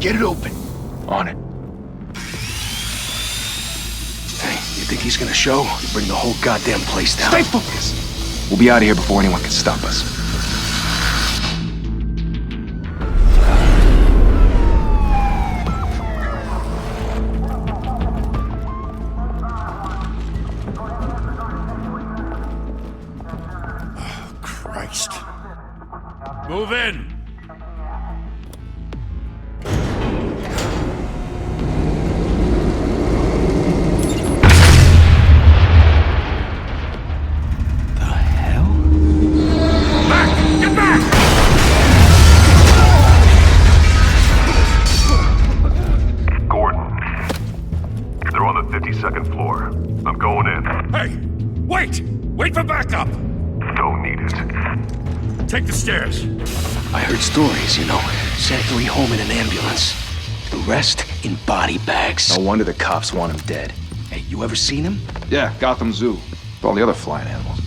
Get it open. On it. Hey, you think he's gonna show? You bring the whole goddamn place down. Stay focused. We'll be out of here before anyone can stop us. Christ. Move in! The hell? Back! Get back! Gordon. They're on the 52nd floor. I'm going in. Hey! Wait! Wait for backup! Don't need it. Take the stairs. I heard stories, you know. Sent 3 home in an ambulance. The rest in body bags. No wonder the cops want him dead. Hey, you ever seen him? Yeah, Gotham Zoo. With all the other flying animals.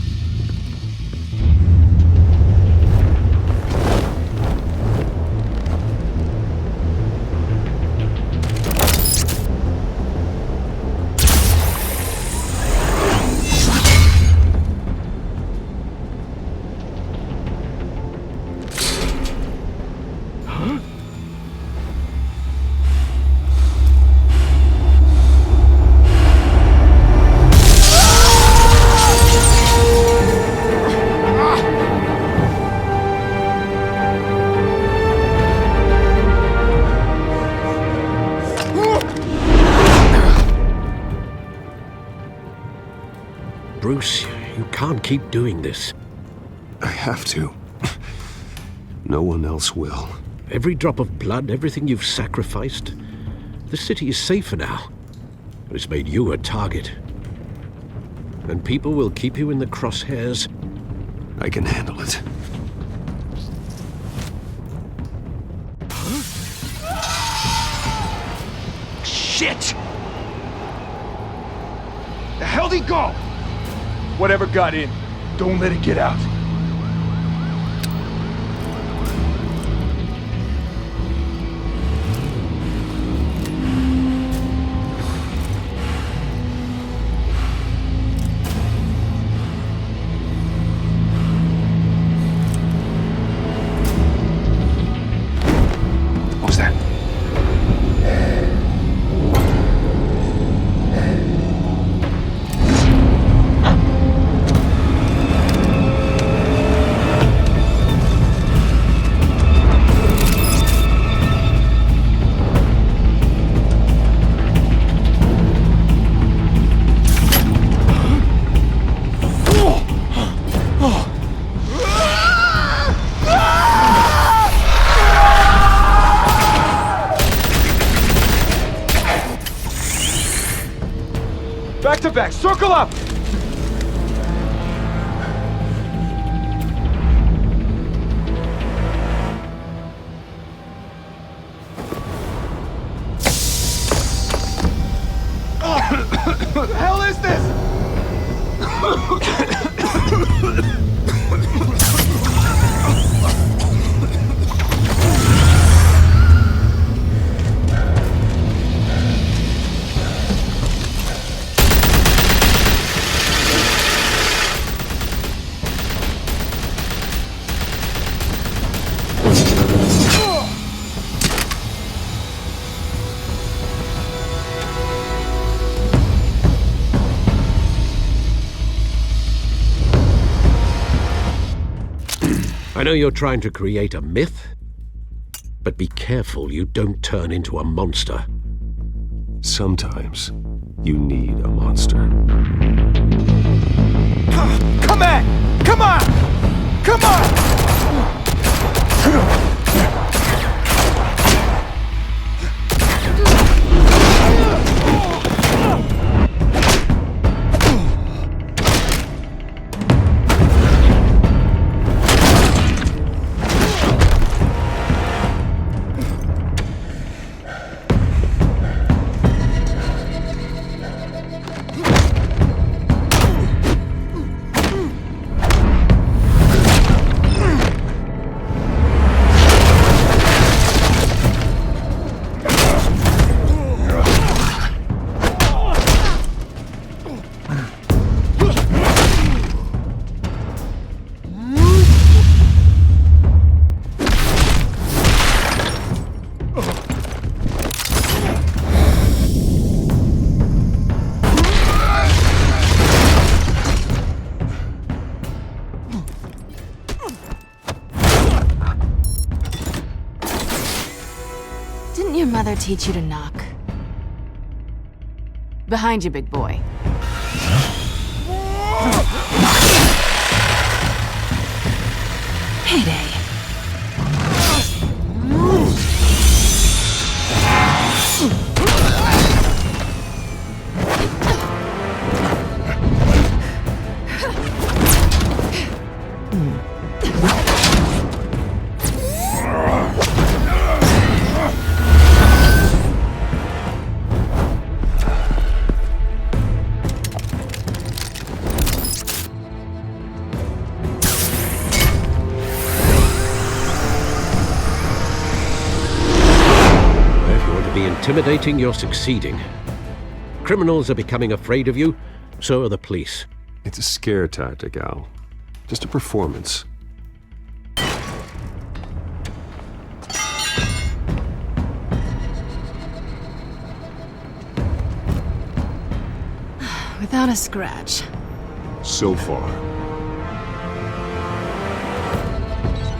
Bruce, you can't keep doing this. I have to. No one else will. Every drop of blood, everything you've sacrificed. The city is safer now. But it's made you a target. And people will keep you in the crosshairs. I can handle it. Shit! The hell'd he go? Whatever got in, don't let it get out. What was that? Back to back, circle up! What the hell is this? I know you're trying to create a myth, but be careful you don't turn into a monster. Sometimes you need a monster. Come on! Come on! Come on! father teach you to knock? Behind you, big boy. Payday. Intimidating, you're succeeding. Criminals are becoming afraid of you, so are the police. It's a scare tactic, Al. Just a performance. Without a scratch. So far.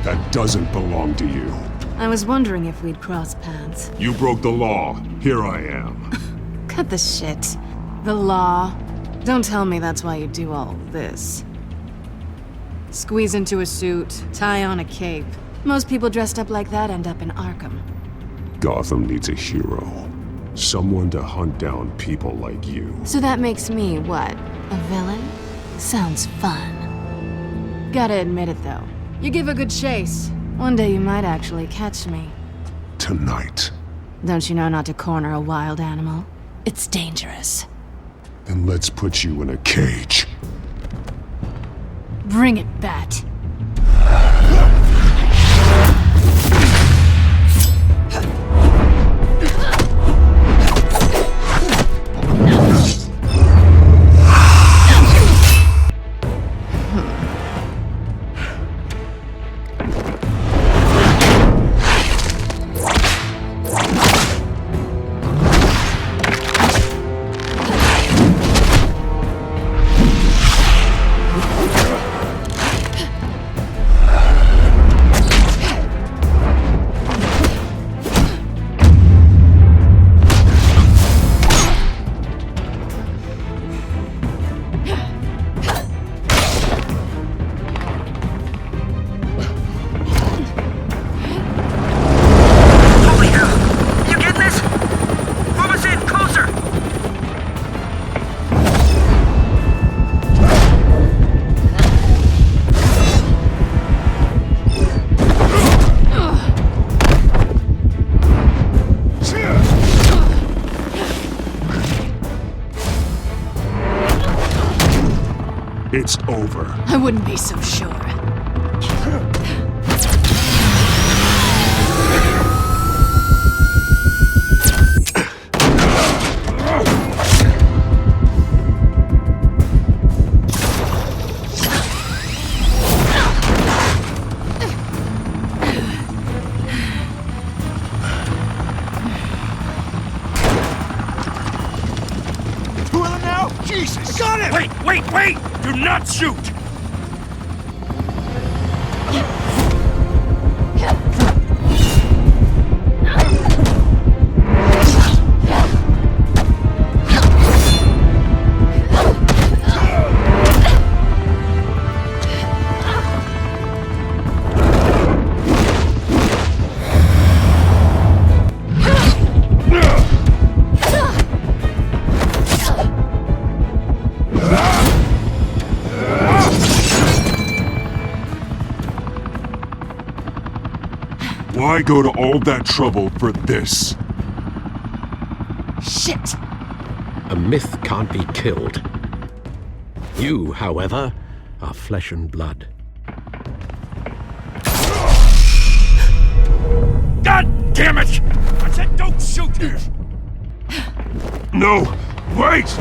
That doesn't belong to you. I was wondering if we'd cross paths. You broke the law. Here I am. Cut the shit. The law. Don't tell me that's why you do all this. Squeeze into a suit, tie on a cape. Most people dressed up like that end up in Arkham. Gotham needs a hero. Someone to hunt down people like you. So that makes me, what, a villain? Sounds fun. Gotta admit it, though. You give a good chase. One day you might actually catch me. Tonight. Don't you know not to corner a wild animal? It's dangerous. Then let's put you in a cage. Bring it, Bat. It's over. I wouldn't be so sure. Two of them now? Jesus! Got him! Wait! Do not shoot! Why go to all that trouble for this? Shit! A myth can't be killed. You, however, are flesh and blood. God damn it! I said don't shoot! No! Wait!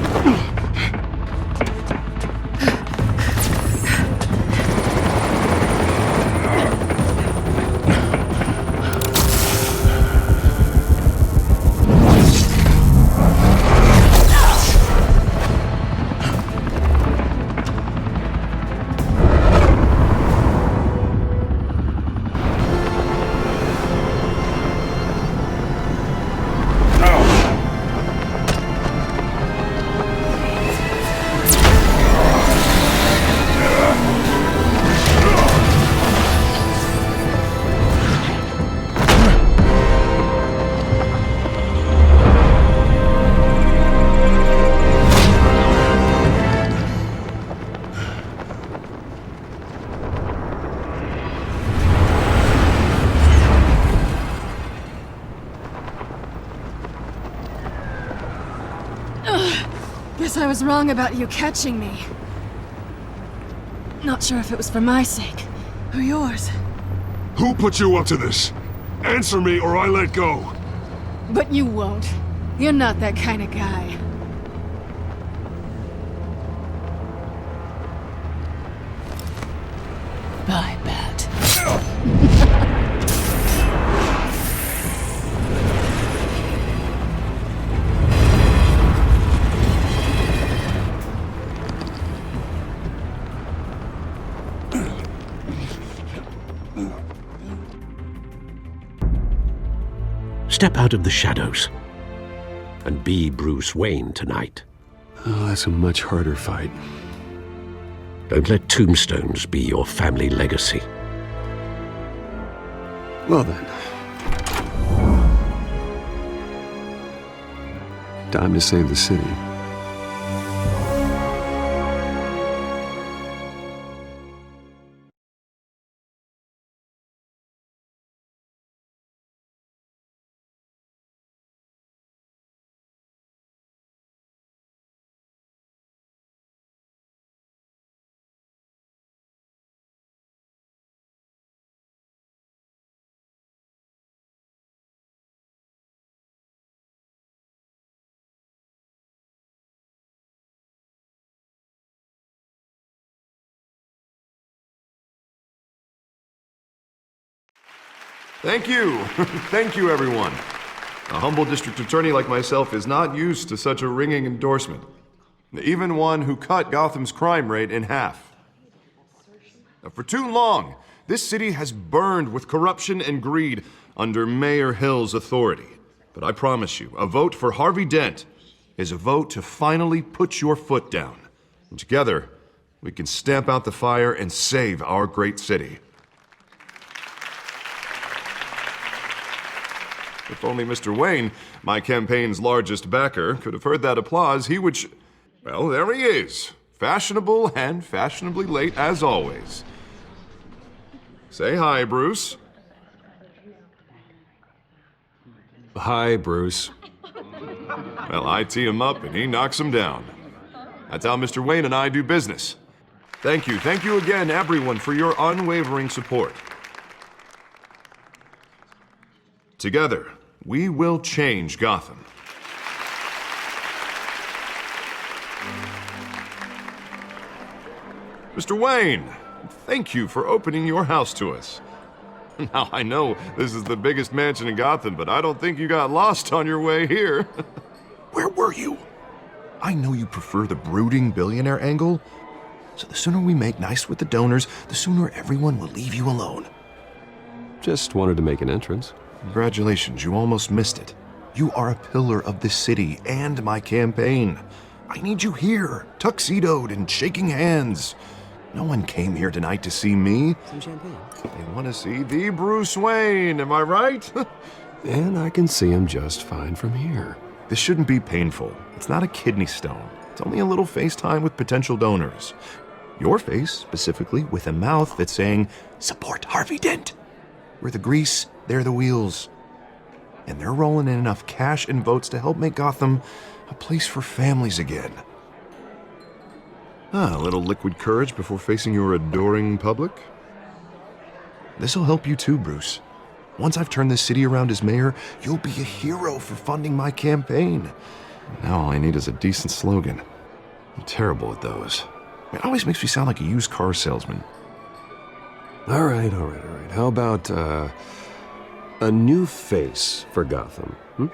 Guess I was wrong about you catching me. Not sure if it was for my sake, or yours. Who put you up to this? Answer me or I let go. But you won't. You're not that kind of guy. Bye, Bat. Step out of the shadows and be Bruce Wayne tonight. Oh, that's a much harder fight. Don't let tombstones be your family legacy. Well then. Time to save the city. Thank you. Thank you, everyone. A humble district attorney like myself is not used to such a ringing endorsement. Even one who cut Gotham's crime rate in half. For too long, this city has burned with corruption and greed under Mayor Hill's authority. But I promise you, a vote for Harvey Dent is a vote to finally put your foot down. And together, we can stamp out the fire and save our great city. If only Mr. Wayne, my campaign's largest backer, could have heard that applause, he would well, there he is. Fashionable and fashionably late as always. Say hi, Bruce. Hi, Bruce. Well, I tee him up and he knocks him down. That's how Mr. Wayne and I do business. Thank you again, everyone, for your unwavering support. Together, we will change Gotham. Mr. Wayne, thank you for opening your house to us. Now, I know this is the biggest mansion in Gotham, but I don't think you got lost on your way here. Where were you? I know you prefer the brooding billionaire angle, so the sooner we make nice with the donors, the sooner everyone will leave you alone. Just wanted to make an entrance. Congratulations, you almost missed it. You are a pillar of this city and my campaign. I need you here, tuxedoed and shaking hands. No one came here tonight to see me. Some champagne. They want to see the Bruce Wayne, am I right? And I can see him just fine from here. This shouldn't be painful. It's not a kidney stone. It's only a little FaceTime with potential donors. Your face, specifically, with a mouth that's saying, support Harvey Dent. We're the grease, they're the wheels. And they're rolling in enough cash and votes to help make Gotham a place for families again. A little liquid courage before facing your adoring public. This'll help you too, Bruce. Once I've turned this city around as mayor, you'll be a hero for funding my campaign. Now all I need is a decent slogan. I'm terrible at those. It always makes me sound like a used car salesman. All right. How about, a new face for Gotham? Look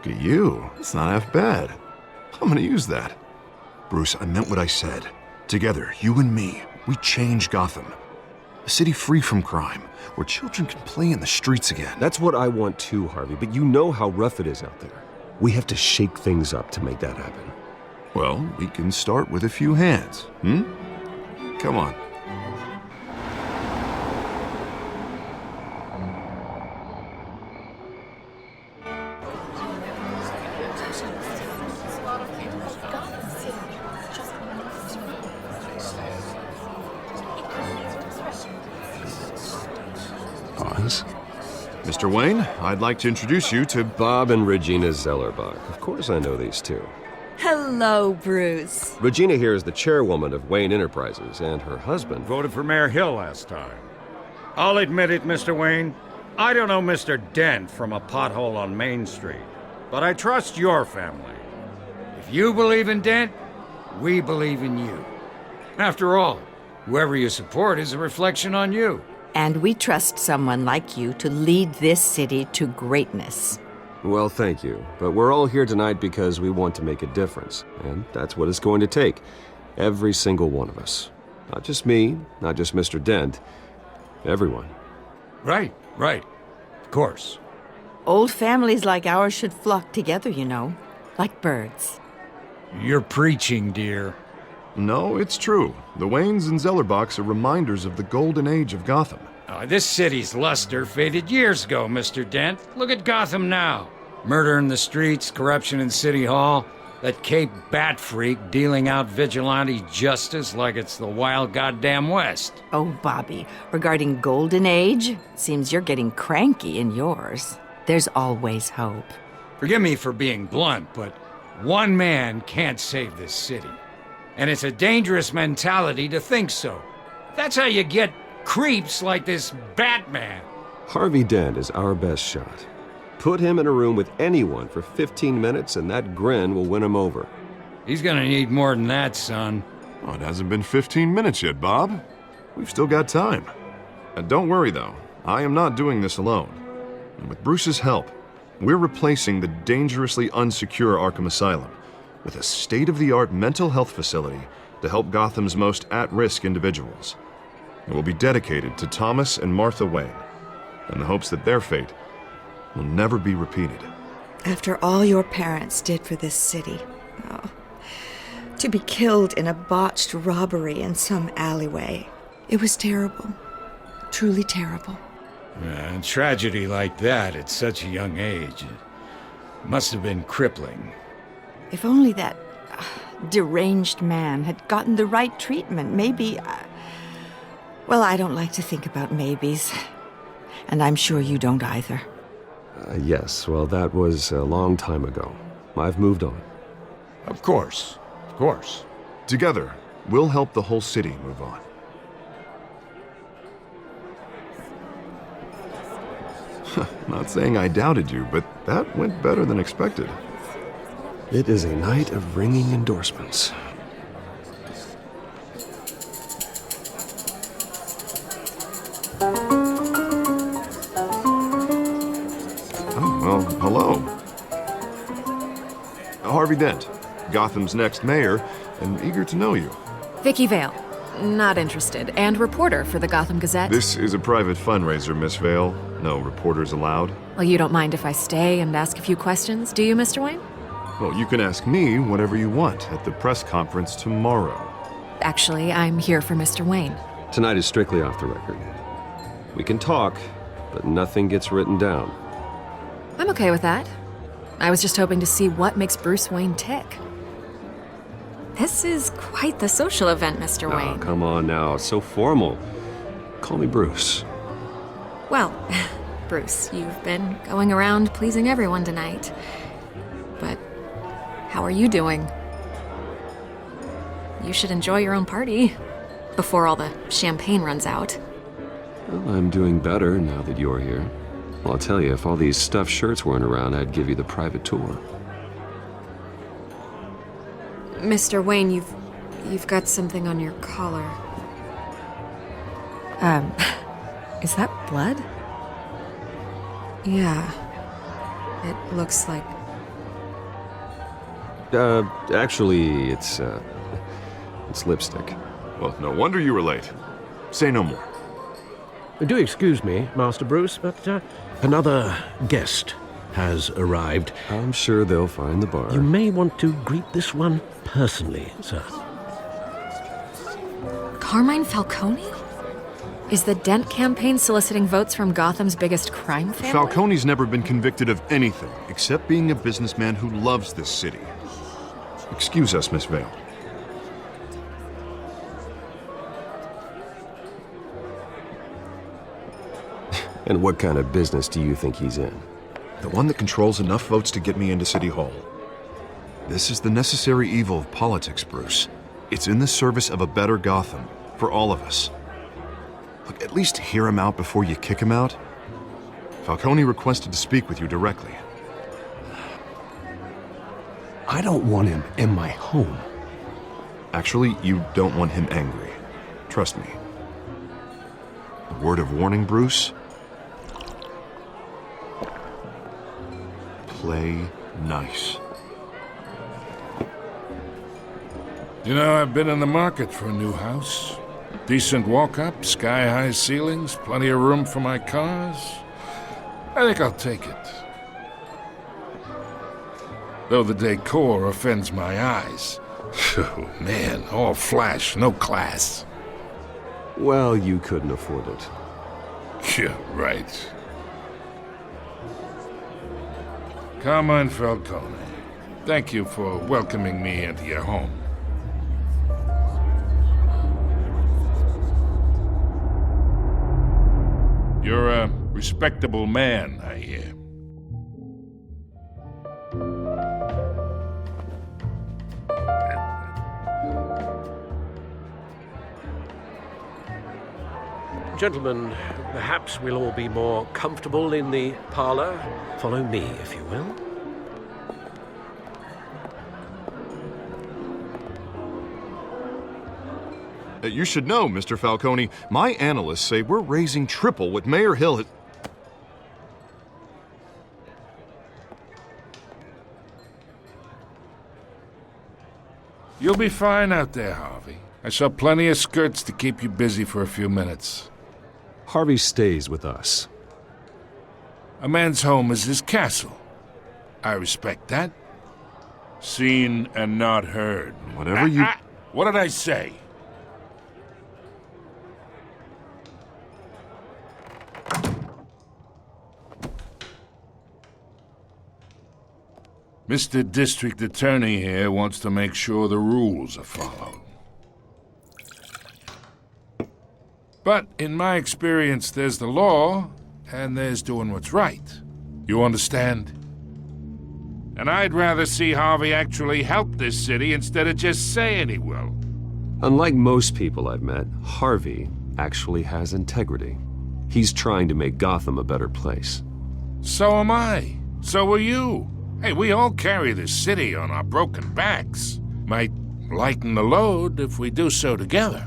at you. It's not half bad. I'm gonna use that. Bruce, I meant what I said. Together, you and me, we change Gotham. A city free from crime, where children can play in the streets again. That's what I want too, Harvey, but you know how rough it is out there. We have to shake things up to make that happen. Well, we can start with a few hands, Come on. Pause. Mr. Wayne, I'd like to introduce you to Bob and Regina Zellerbach. Of course I know these two. Hello, Bruce. Regina here is the chairwoman of Wayne Enterprises, and her husband... Voted for Mayor Hill last time. I'll admit it, Mr. Wayne. I don't know Mr. Dent from a pothole on Main Street, but I trust your family. If you believe in Dent, we believe in you. After all, whoever you support is a reflection on you. And we trust someone like you to lead this city to greatness. Well, thank you. But we're all here tonight because we want to make a difference. And that's what it's going to take. Every single one of us. Not just me, not just Mr. Dent. Everyone. Right. Of course. Old families like ours should flock together, you know. Like birds. You're preaching, dear. No, it's true. The Waynes and Zellerbachs are reminders of the golden age of Gotham. This city's luster faded years ago, Mr. Dent. Look at Gotham now. Murder in the streets, corruption in City Hall, that Cape Bat freak dealing out vigilante justice like it's the wild goddamn West. Oh, Bobby, regarding Golden Age, seems you're getting cranky in yours. There's always hope. Forgive me for being blunt, but one man can't save this city. And it's a dangerous mentality to think so. That's how you get creeps like this Batman. Harvey Dent is our best shot. Put him in a room with anyone for 15 minutes and that grin will win him over. He's gonna need more than that, son. Oh, it hasn't been 15 minutes yet, Bob. We've still got time. Don't worry, though. I am not doing this alone. And with Bruce's help, we're replacing the dangerously unsecure Arkham Asylum with a state-of-the-art mental health facility to help Gotham's most at-risk individuals. It will be dedicated to Thomas and Martha Wayne, in the hopes that their fate will never be repeated. After all your parents did for this city, to be killed in a botched robbery in some alleyway, it was terrible. Truly terrible. Tragedy like that at such a young age must have been crippling. If only that deranged man had gotten the right treatment, maybe... Well, I don't like to think about maybes. And I'm sure you don't either. Yes, well, that was a long time ago. I've moved on. Of course. Together, we'll help the whole city move on. Not saying I doubted you, but that went better than expected. It is a night of ringing endorsements. Well, hello. Harvey Dent, Gotham's next mayor, and eager to know you. Vicky Vale. Not interested. And reporter for the Gotham Gazette. This is a private fundraiser, Miss Vale. No reporters allowed. Well, you don't mind if I stay and ask a few questions, do you, Mr. Wayne? Well, you can ask me whatever you want at the press conference tomorrow. Actually, I'm here for Mr. Wayne. Tonight is strictly off the record. We can talk, but nothing gets written down. I'm okay with that. I was just hoping to see what makes Bruce Wayne tick. This is quite the social event, Mr. Wayne. Oh, come on now. It's so formal. Call me Bruce. Well, Bruce, you've been going around pleasing everyone tonight. But how are you doing? You should enjoy your own party before all the champagne runs out. Well, I'm doing better now that you're here. Well, I'll tell you, if all these stuffed shirts weren't around, I'd give you the private tour. Mr. Wayne, you've got something on your collar. Is that blood? Yeah. It looks like... Actually, it's lipstick. Well, no wonder you were late. Say no more. Do excuse me, Master Bruce, but another guest has arrived. I'm sure they'll find the bar. You may want to greet this one personally, sir. Carmine Falcone? Is the Dent campaign soliciting votes from Gotham's biggest crime family? Falcone's never been convicted of anything except being a businessman who loves this city. Excuse us, Miss Vale. And what kind of business do you think he's in? The one that controls enough votes to get me into City Hall. This is the necessary evil of politics, Bruce. It's in the service of a better Gotham, for all of us. Look, at least hear him out before you kick him out. Falcone requested to speak with you directly. I don't want him in my home. Actually, you don't want him angry. Trust me. A word of warning, Bruce. Play nice. You know, I've been in the market for a new house. Decent walk-up, sky-high ceilings, plenty of room for my cars. I think I'll take it. Though the decor offends my eyes. Oh, man, all flash, no class. Well, you couldn't afford it. Yeah, right. Carmine Falcone, thank you for welcoming me into your home. You're a respectable man, I hear. Gentlemen, perhaps we'll all be more comfortable in the parlor. Follow me, if you will. You should know, Mr. Falcone, my analysts say we're raising triple what Mayor Hill has... You'll be fine out there, Harvey. I saw plenty of skirts to keep you busy for a few minutes. Harvey stays with us. A man's home is his castle. I respect that. Seen and not heard. Whatever you... What did I say? Mr. District Attorney here wants to make sure the rules are followed. But in my experience, there's the law, and there's doing what's right. You understand? And I'd rather see Harvey actually help this city instead of just saying he will. Unlike most people I've met, Harvey actually has integrity. He's trying to make Gotham a better place. So am I. So are you. Hey, we all carry this city on our broken backs. Might lighten the load if we do so together.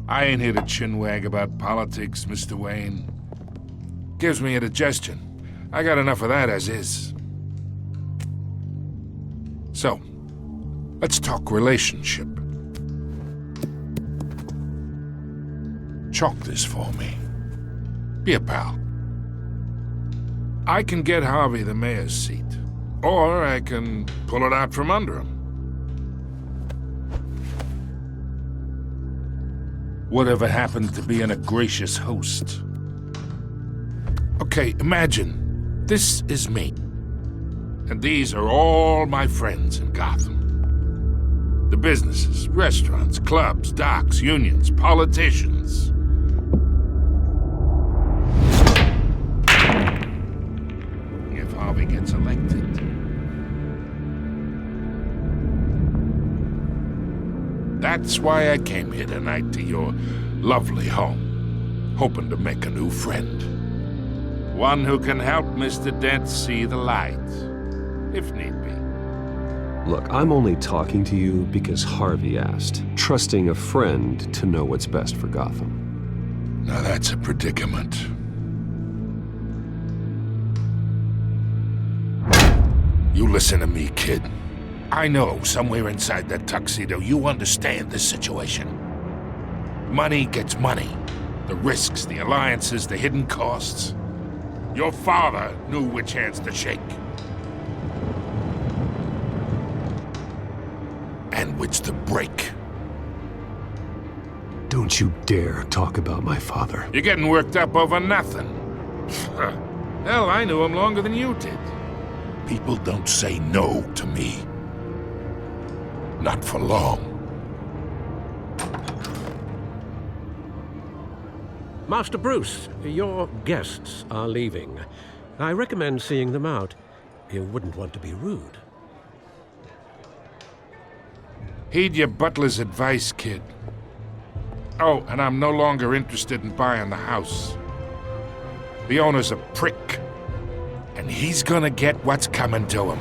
I ain't here to chinwag about politics, Mr. Wayne. Gives me indigestion. I got enough of that as is. So, let's talk relationship. Chalk this for me. Be a pal. I can get Harvey the mayor's seat, or I can pull it out from under him. Whatever happened to being a gracious host? Okay, imagine, this is me. And these are all my friends in Gotham. The businesses, restaurants, clubs, docks, unions, politicians. If Harvey gets elected. That's why I came here tonight to your lovely home, hoping to make a new friend. One who can help Mr. Dent see the light, if need be. Look, I'm only talking to you because Harvey asked, trusting a friend to know what's best for Gotham. Now that's a predicament. You listen to me, kid. I know somewhere inside that tuxedo you understand this situation. Money gets money. The risks, the alliances, the hidden costs. Your father knew which hands to shake. And which to break. Don't you dare talk about my father. You're getting worked up over nothing. Hell, I knew him longer than you did. People don't say no to me. Not for long. Master Bruce, your guests are leaving. I recommend seeing them out. You wouldn't want to be rude. Heed your butler's advice, kid. Oh, and I'm no longer interested in buying the house. The owner's a prick, and he's gonna get what's coming to him.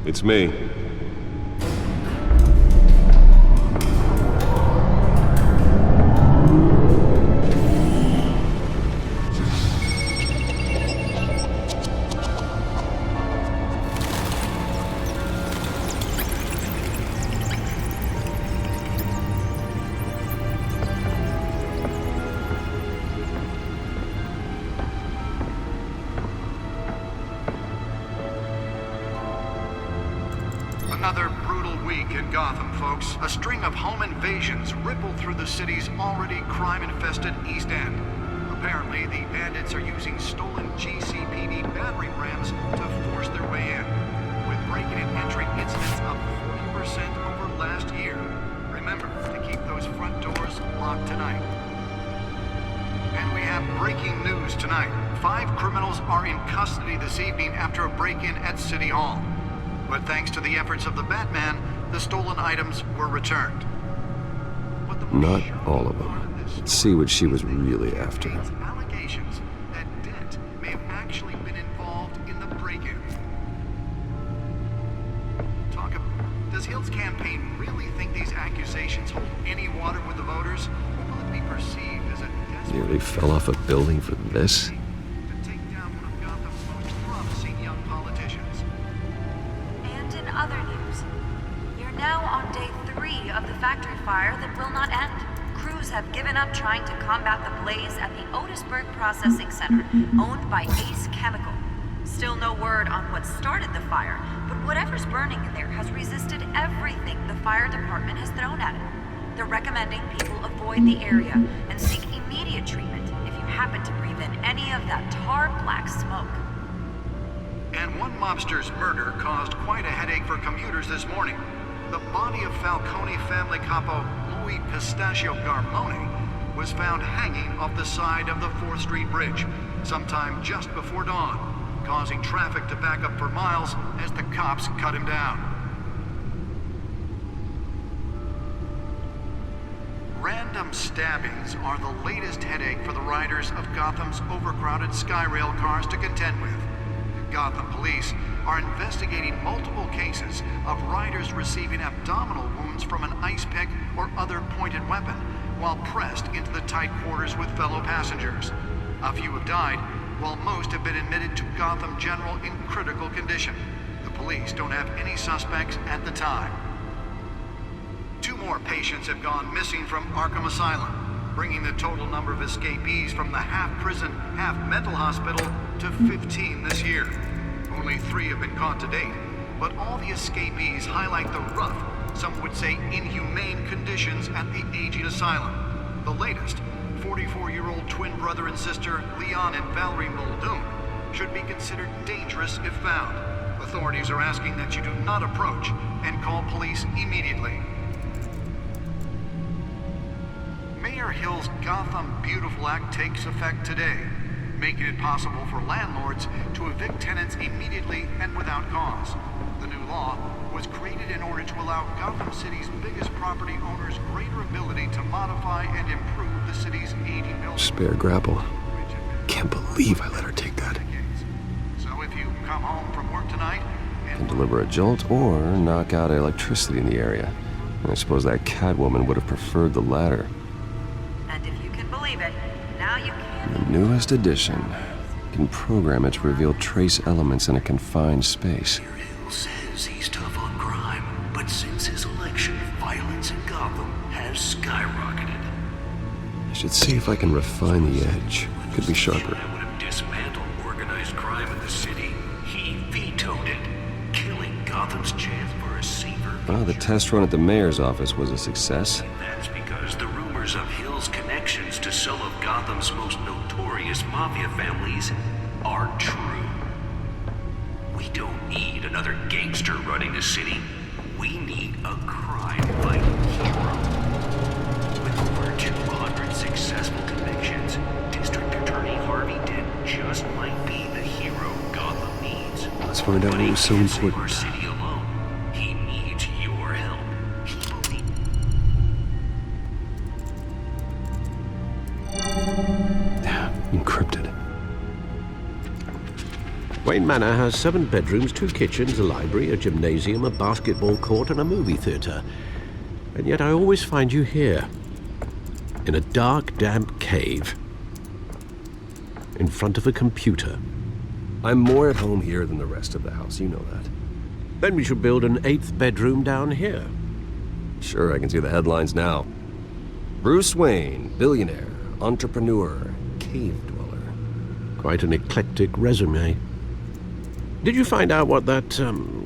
It's me. Another brutal week in Gotham, folks. A string of home invasions rippled through the city's already crime-infested East End. Apparently, the bandits are using stolen GCPD battering rams to force their way in, with breaking and entering incidents up 40% over last year. Remember to keep those front doors locked tonight. And we have breaking news tonight. 5 criminals are in custody this evening after a break-in at City Hall. But thanks to the efforts of the Batman, the stolen items were returned. Not all of them. Let's see what she was really after. Allegations that Dent may have actually been involved in the break-in. Does Hill's campaign really think these accusations hold any water with the voters? Will it be perceived as a desperate... Nearly fell off a building for this? Other news. You're now on day 3 of the factory fire that will not end. Crews have given up trying to combat the blaze at the Otisburg Processing Center, owned by Ace Chemical. Still no word on what started the fire, but whatever's burning in there has resisted everything the fire department has thrown at it. They're recommending people avoid the area and seek immediate treatment if you happen to breathe in any of that tar black smoke. And one mobster's murder caused quite a headache for commuters this morning. The body of Falcone family capo Louis Pistachio Garmone was found hanging off the side of the 4th Street Bridge sometime just before dawn, causing traffic to back up for miles as the cops cut him down. Random stabbings are the latest headache for the riders of Gotham's overcrowded Skyrail cars to contend with. Gotham police are investigating multiple cases of riders receiving abdominal wounds from an ice pick or other pointed weapon while pressed into the tight quarters with fellow passengers. A few have died, while most have been admitted to Gotham General in critical condition. The police don't have any suspects at the time. 2 more patients have gone missing from Arkham Asylum, bringing the total number of escapees from the half-prison, half-mental hospital to 15 this year. Only 3 have been caught to date, but all the escapees highlight the rough, some would say inhumane conditions at the aging asylum. The latest, 44-year-old twin brother and sister Leon and Valerie Muldoon, should be considered dangerous if found. Authorities are asking that you do not approach and call police immediately. Mayor Hill's Gotham Beautiful Act takes effect today. making it possible for landlords to evict tenants immediately and without cause. The new law was created in order to allow Gotham City's biggest property owners greater ability to modify and improve the city's aging buildings. Spare grapple. Can't believe I let her take that. So if you come home from work tonight Can deliver a jolt or knock out electricity in the area. I suppose that Catwoman would have preferred the latter. And if you can believe it, now you can. The newest edition can program it to reveal trace elements in a confined space. Hill says he's tough on crime, but since his election, violence in Gotham has skyrocketed. I should see if I can refine the edge. Could be sharper. That would have dismantled organized crime in the city. He vetoed it, killing Gotham's chance for a safer. Well, the test run at the mayor's office was a success. That's because the rumors of Hill's connections to some of Gotham's most notorious mafia families are true. We don't need another gangster running the city. We need a crime-fighting hero. With over 200 successful convictions, District Attorney Harvey Dent just might be the hero Gotham needs. Let's find out what was so Save our important. city alone. He needs your help. Encrypted. Wayne Manor has 7 bedrooms, 2 kitchens, a library, a gymnasium, a basketball court, and a movie theater. And yet I always find you here, in a dark, damp cave, in front of a computer. I'm more at home here than the rest of the house, you know that. Then we should build an 8th bedroom down here. Sure, I can see the headlines now. Bruce Wayne, billionaire, entrepreneur, cave dweller. Quite an eclectic resume. Did you find out what that,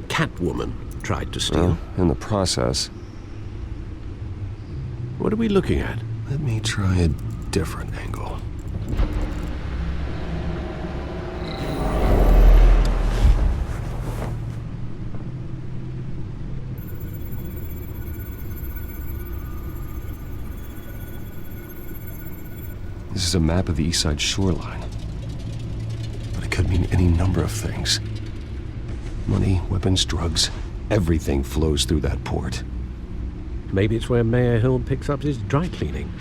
Catwoman tried to steal? Well, in the process. What are we looking at? Let me try a different angle. This is a map of the East Side shoreline. But it could mean any number of things. Money, weapons, drugs, everything flows through that port. Maybe it's where Mayor Hill picks up his dry cleaning.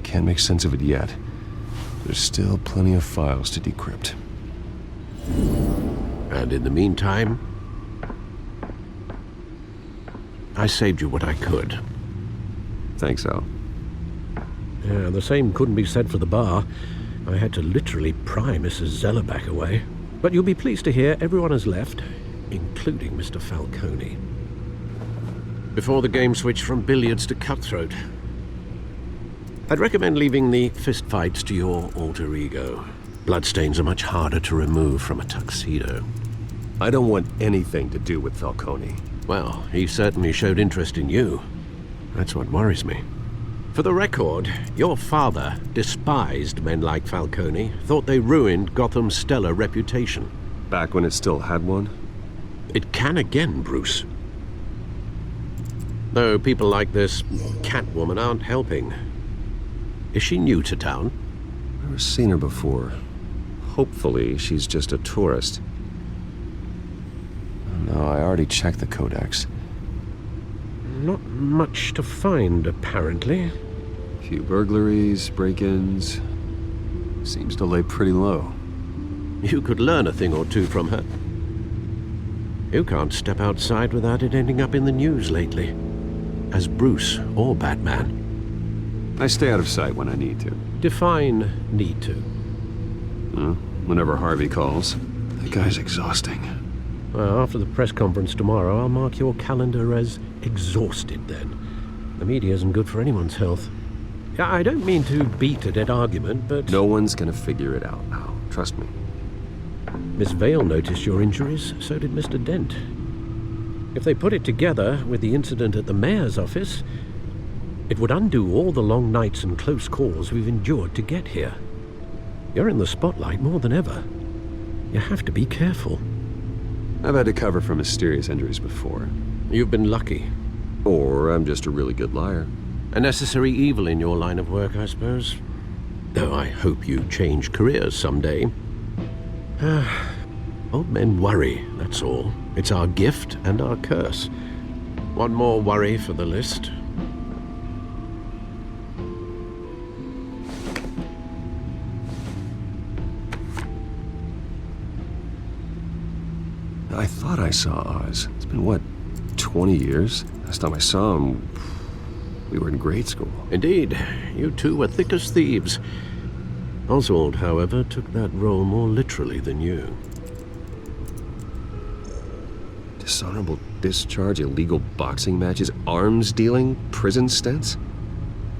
Can't make sense of it yet. There's still plenty of files to decrypt. And in the meantime, I saved you what I could. Thanks, Al. Yeah, the same couldn't be said for the bar. I had to literally pry Mrs. Zellerback away. But you'll be pleased to hear everyone has left, including Mr. Falcone. Before the game switched from billiards to cutthroat. I'd recommend leaving the fistfights to your alter ego. Bloodstains are much harder to remove from a tuxedo. I don't want anything to do with Falcone. Well, he certainly showed interest in you. That's what worries me. For the record, your father despised men like Falcone, thought they ruined Gotham's stellar reputation. Back when it still had one? It can again, Bruce. Though people like this Catwoman aren't helping. Is she new to town? Never seen her before. Hopefully, she's just a tourist. No, I already checked the codex. Not much to find, apparently. Few burglaries, break-ins. Seems to lay pretty low. You could learn a thing or two from her. You can't step outside without it ending up in the news lately. As Bruce or Batman. I stay out of sight when I need to. Define need to. Whenever Harvey calls. That guy's exhausting. Well, after the press conference tomorrow, I'll mark your calendar as exhausted then. The media isn't good for anyone's health. Yeah, I don't mean to beat a dead argument, but... No one's gonna figure it out now. Trust me. Miss Vale noticed your injuries, so did Mr. Dent. If they put it together with the incident at the mayor's office, it would undo all the long nights and close calls we've endured to get here. You're in the spotlight more than ever. You have to be careful. I've had to cover for mysterious injuries before. You've been lucky. Or I'm just a really good liar. A necessary evil in your line of work, I suppose. Though I hope you change careers someday. Old men worry, that's all. It's our gift and our curse. One more worry for the list. I thought I saw Oz. It's been, what, 20 years? Last time I saw him, we were in grade school. Indeed, you two were thick as thieves. Oswald, however, took that role more literally than you. Dishonorable discharge, illegal boxing matches, arms dealing, prison stints?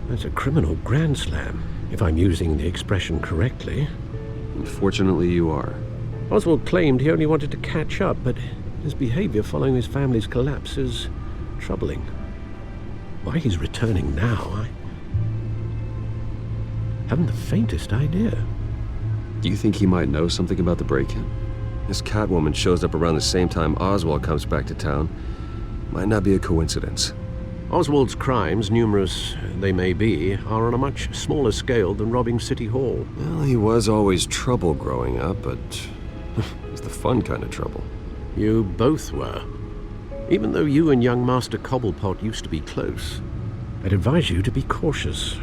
That's a criminal grand slam, if I'm using the expression correctly. Unfortunately, you are. Oswald claimed he only wanted to catch up, but his behavior following his family's collapse is troubling. Why he's returning now, I haven't the faintest idea. Do you think he might know something about the break-in? This Catwoman shows up around the same time Oswald comes back to town. Might not be a coincidence. Oswald's crimes, numerous they may be, are on a much smaller scale than robbing City Hall. Well, he was always trouble growing up, but it's the fun kind of trouble. You both were. Even though you and young Master Cobblepot used to be close, I'd advise you to be cautious.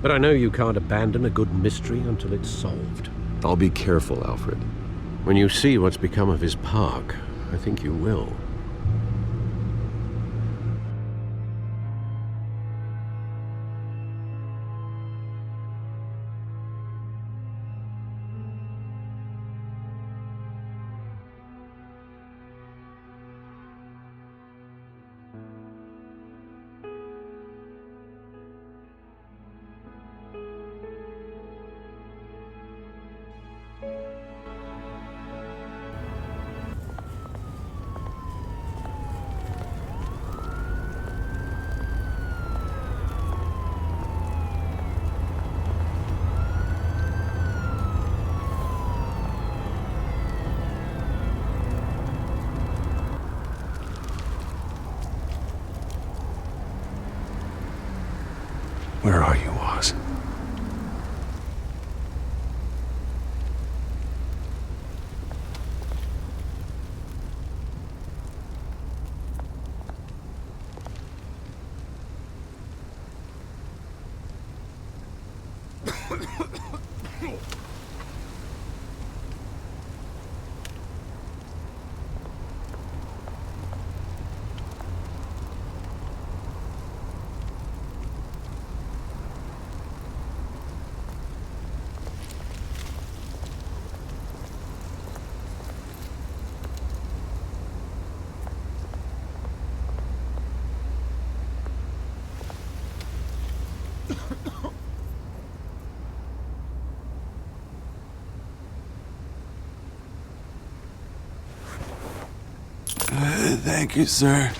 But I know you can't abandon a good mystery until it's solved. I'll be careful, Alfred. When you see what's become of his park, I think you will. Where are you, Oz? Thank you, sir.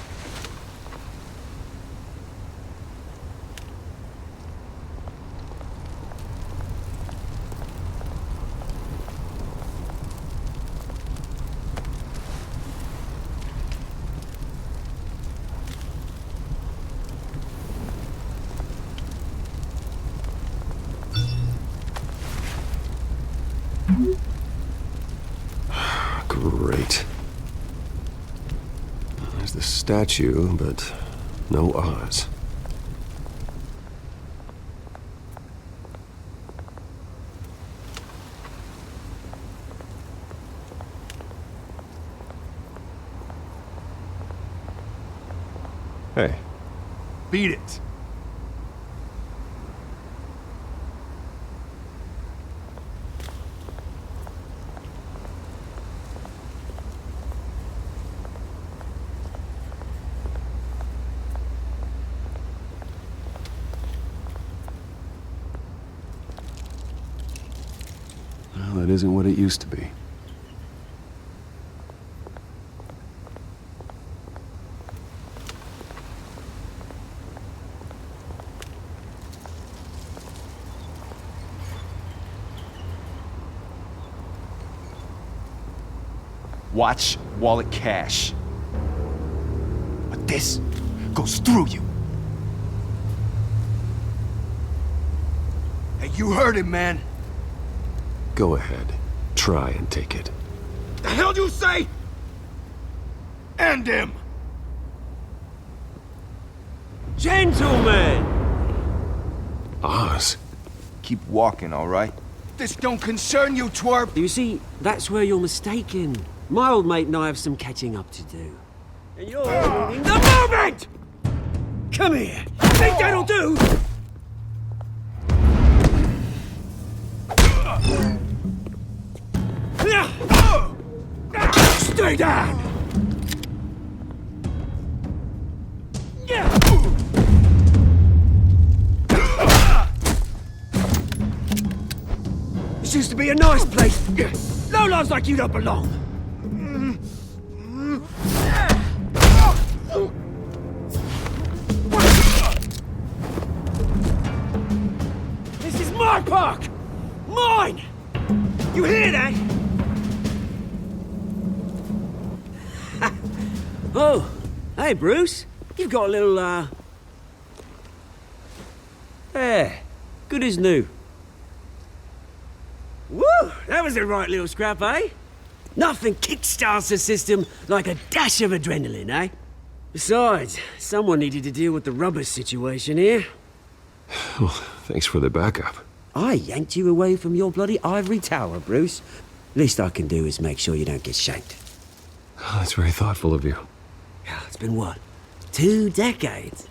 Great. There's the statue, but no Oz. Hey. Beat it. Well, it isn't what it used to be. Watch wallet cash. But this goes through you. You heard him, man. Go ahead. Try and take it. The hell do you say? End him! Gentlemen! Oz. Keep walking, all right? This don't concern you, twerp! You see, that's where you're mistaken. My old mate and I have some catching up to do. And you're ruining the moment! Come here! Think that'll do? Stay down! This used to be a nice place. No lives like you don't belong. This is my park! Mine! You hear that? Oh, hey, Bruce. You've got a little, There. Good as new. Woo! That was a right little scrap, eh? Nothing kickstarts the system like a dash of adrenaline, eh? Besides, someone needed to deal with the rubber situation here. Well, thanks for the backup. I yanked you away from your bloody ivory tower, Bruce. Least I can do is make sure you don't get shanked. Oh, that's very thoughtful of you. Yeah, it's been what? 2 decades?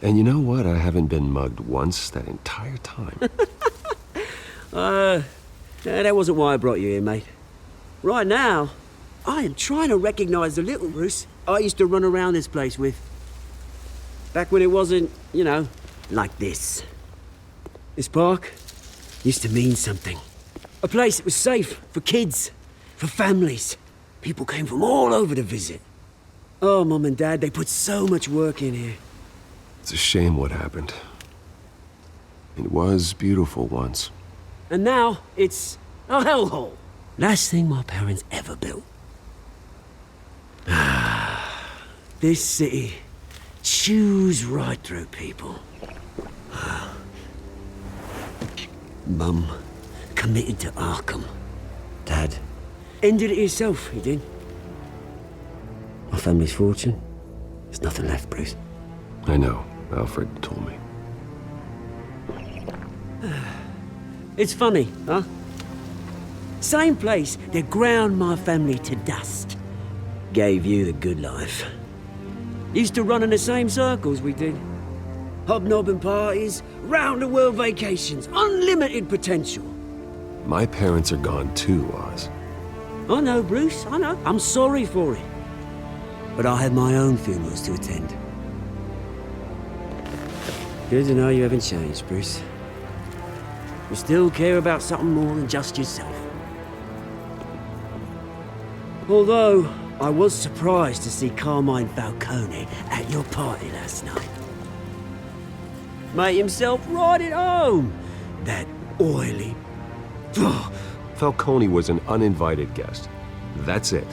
And you know what? I haven't been mugged once that entire time. That wasn't why I brought you here, mate. Right now, I am trying to recognize the little Bruce I used to run around this place with. Back when it wasn't, you know, like this. This park used to mean something. A place that was safe for kids, for families. People came from all over to visit. Oh, Mum and Dad, they put so much work in here. It's a shame what happened. It was beautiful once. And now, it's a hellhole. Last thing my parents ever built. This city chews right through people. Mum committed to Arkham. Dad ended it himself, he did. My family's fortune, there's nothing left, Bruce. I know. Alfred told me. It's funny, huh? Same place that ground my family to dust. Gave you the good life. Used to run in the same circles we did. Hobnobbing parties, round-the-world vacations, unlimited potential. My parents are gone too, Oz. I know, Bruce, I know. I'm sorry for it. But I had my own funerals to attend. Good to know you haven't changed, Bruce. You still care about something more than just yourself. Although, I was surprised to see Carmine Falcone at your party last night. Made himself right at home. That oily... Falcone was an uninvited guest. That's it.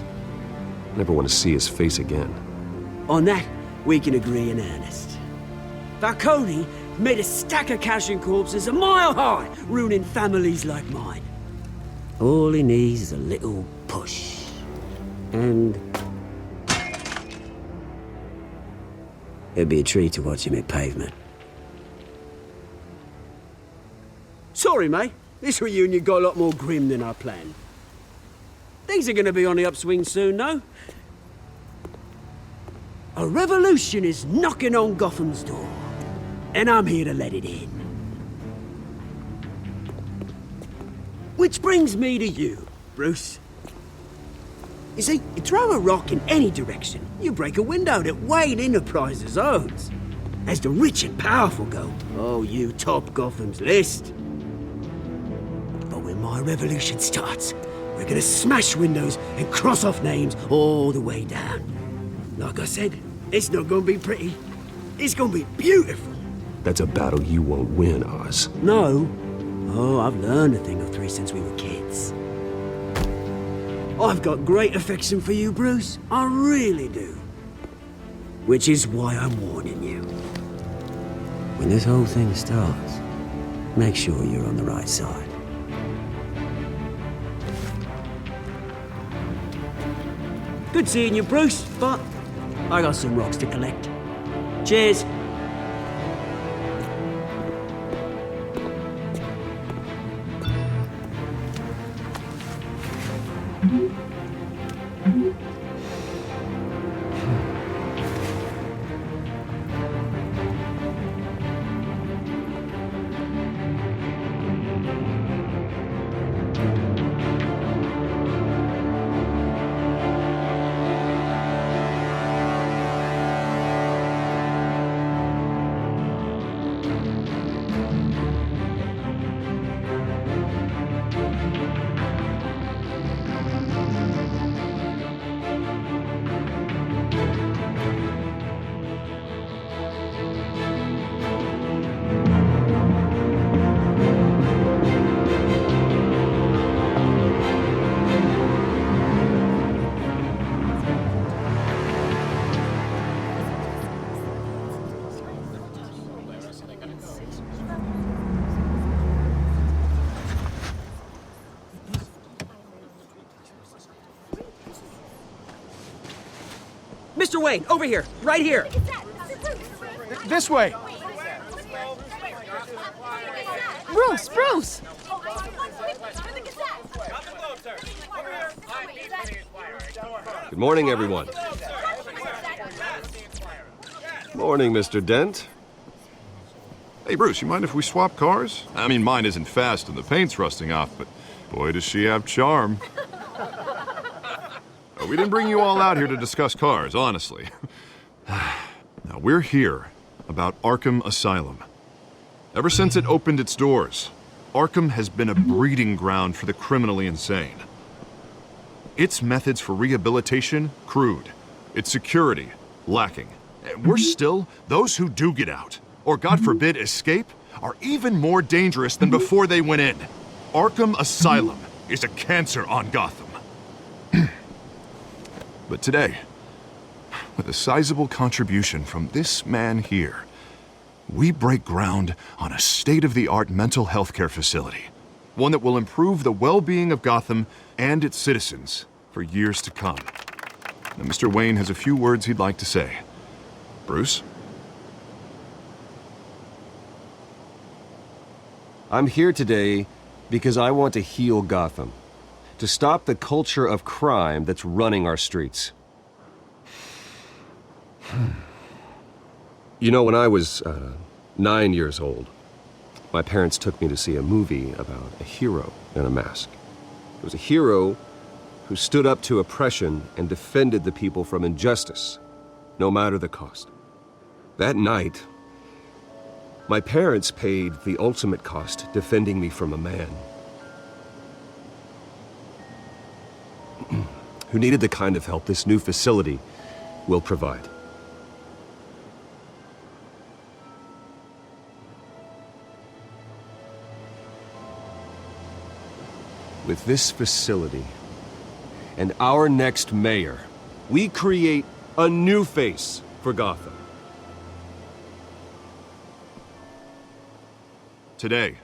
Never want to see his face again. On that, we can agree in earnest. Falcone made a stack of cash and corpses a mile high, ruining families like mine. All he needs is a little push. And... it'd be a treat to watch him hit pavement. Sorry, mate. This reunion got a lot more grim than I planned. Things are gonna be on the upswing soon, though. A revolution is knocking on Gotham's door. And I'm here to let it in. Which brings me to you, Bruce. You see, you throw a rock in any direction, you break a window that Wayne Enterprises owns. As the rich and powerful go, oh, you top Gotham's list. But when my revolution starts, we're gonna smash windows and cross off names all the way down. Like I said, it's not gonna be pretty. It's gonna be beautiful. That's a battle you won't win, Oz. No. Oh, I've learned a thing or three since we were kids. I've got great affection for you, Bruce. I really do. Which is why I'm warning you. When this whole thing starts, Make sure you're on the right side. Good seeing you, Bruce, but I got some rocks to collect. Cheers. Mr. Wayne, over here, right here. This way. Bruce! Good morning, everyone. Morning, Mr. Dent. Hey, Bruce, you mind if we swap cars? I mean, mine isn't fast and the paint's rusting off, but boy, does she have charm. We didn't bring you all out here to discuss cars, honestly. Now, we're here about Arkham Asylum. Ever since it opened its doors, Arkham has been a breeding ground for the criminally insane. Its methods for rehabilitation, crude. Its security, lacking. And worse still, those who do get out, or God forbid escape, are even more dangerous than before they went in. Arkham Asylum is a cancer on Gotham. But today, with a sizable contribution from this man here, we break ground on a state-of-the-art mental health care facility. One that will improve the well-being of Gotham and its citizens for years to come. Now, Mr. Wayne has a few words he'd like to say. Bruce? I'm here today because I want to heal Gotham. To stop the culture of crime that's running our streets. You know, when I was 9 years old, my parents took me to see a movie about a hero in a mask. It was a hero who stood up to oppression and defended the people from injustice, no matter the cost. That night, my parents paid the ultimate cost defending me from a man who needed the kind of help this new facility will provide. With this facility and our next mayor, we create a new face for Gotham. Today,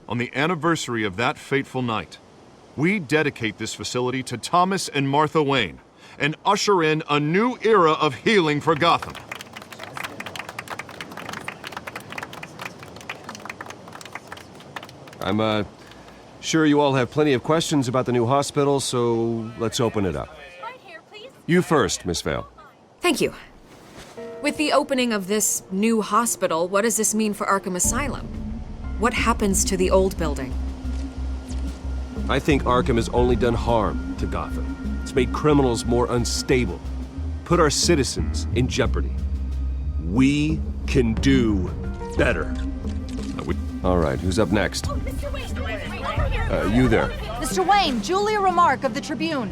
on the anniversary of that fateful night, we dedicate this facility to Thomas and Martha Wayne and usher in a new era of healing for Gotham. I'm sure you all have plenty of questions about the new hospital, so let's open it up. You first, Miss Vale. Thank you. With the opening of this new hospital, what does this mean for Arkham Asylum? What happens to the old building? I think Arkham has only done harm to Gotham. It's made criminals more unstable, put our citizens in jeopardy. We can do better. All right, who's up next? You there. Mr. Wayne, Julia Remark of the Tribune.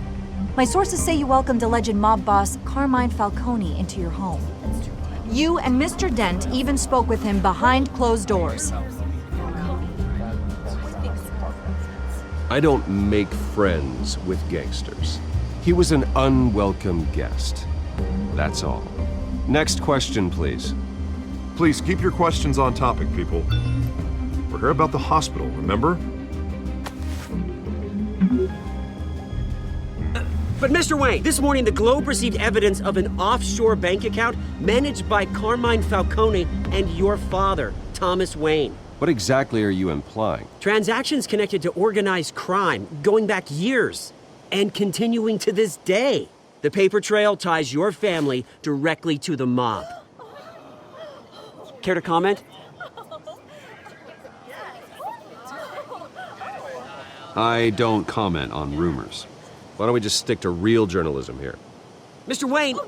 My sources say you welcomed alleged mob boss Carmine Falcone into your home. You and Mr. Dent even spoke with him behind closed doors. I don't make friends with gangsters. He was an unwelcome guest. That's all. Next question, please. Please keep your questions on topic, people. For her about the hospital, remember? But Mr. Wayne, this morning the Globe received evidence of an offshore bank account managed by Carmine Falcone and your father, Thomas Wayne. What exactly are you implying? Transactions connected to organized crime, going back years, and continuing to this day. The paper trail ties your family directly to the mob. Care to comment? I don't comment on rumors. Why don't we just stick to real journalism here? Mr. Wayne,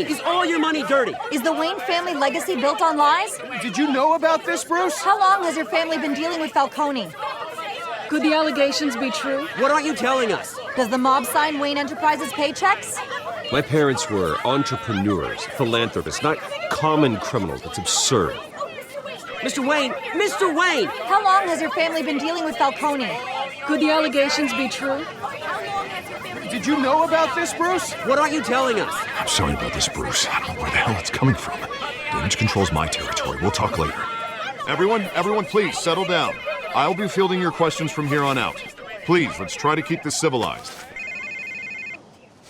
is all your money dirty? Is the Wayne family legacy built on lies? Did you know about this, Bruce? How long has your family been dealing with Falcone? Could the allegations be true? What aren't you telling us? Does the mob sign Wayne Enterprises paychecks? My parents were entrepreneurs, philanthropists, not common criminals. That's absurd. Mr. Wayne! How long has your family been dealing with Falcone? Could the allegations be true? Did you know about this, Bruce? What aren't you telling us? I'm sorry about this, Bruce. I don't know where the hell it's coming from. Damage control's my territory. We'll talk later. Everyone, please settle down. I'll be fielding your questions from here on out. Please, let's try to keep this civilized.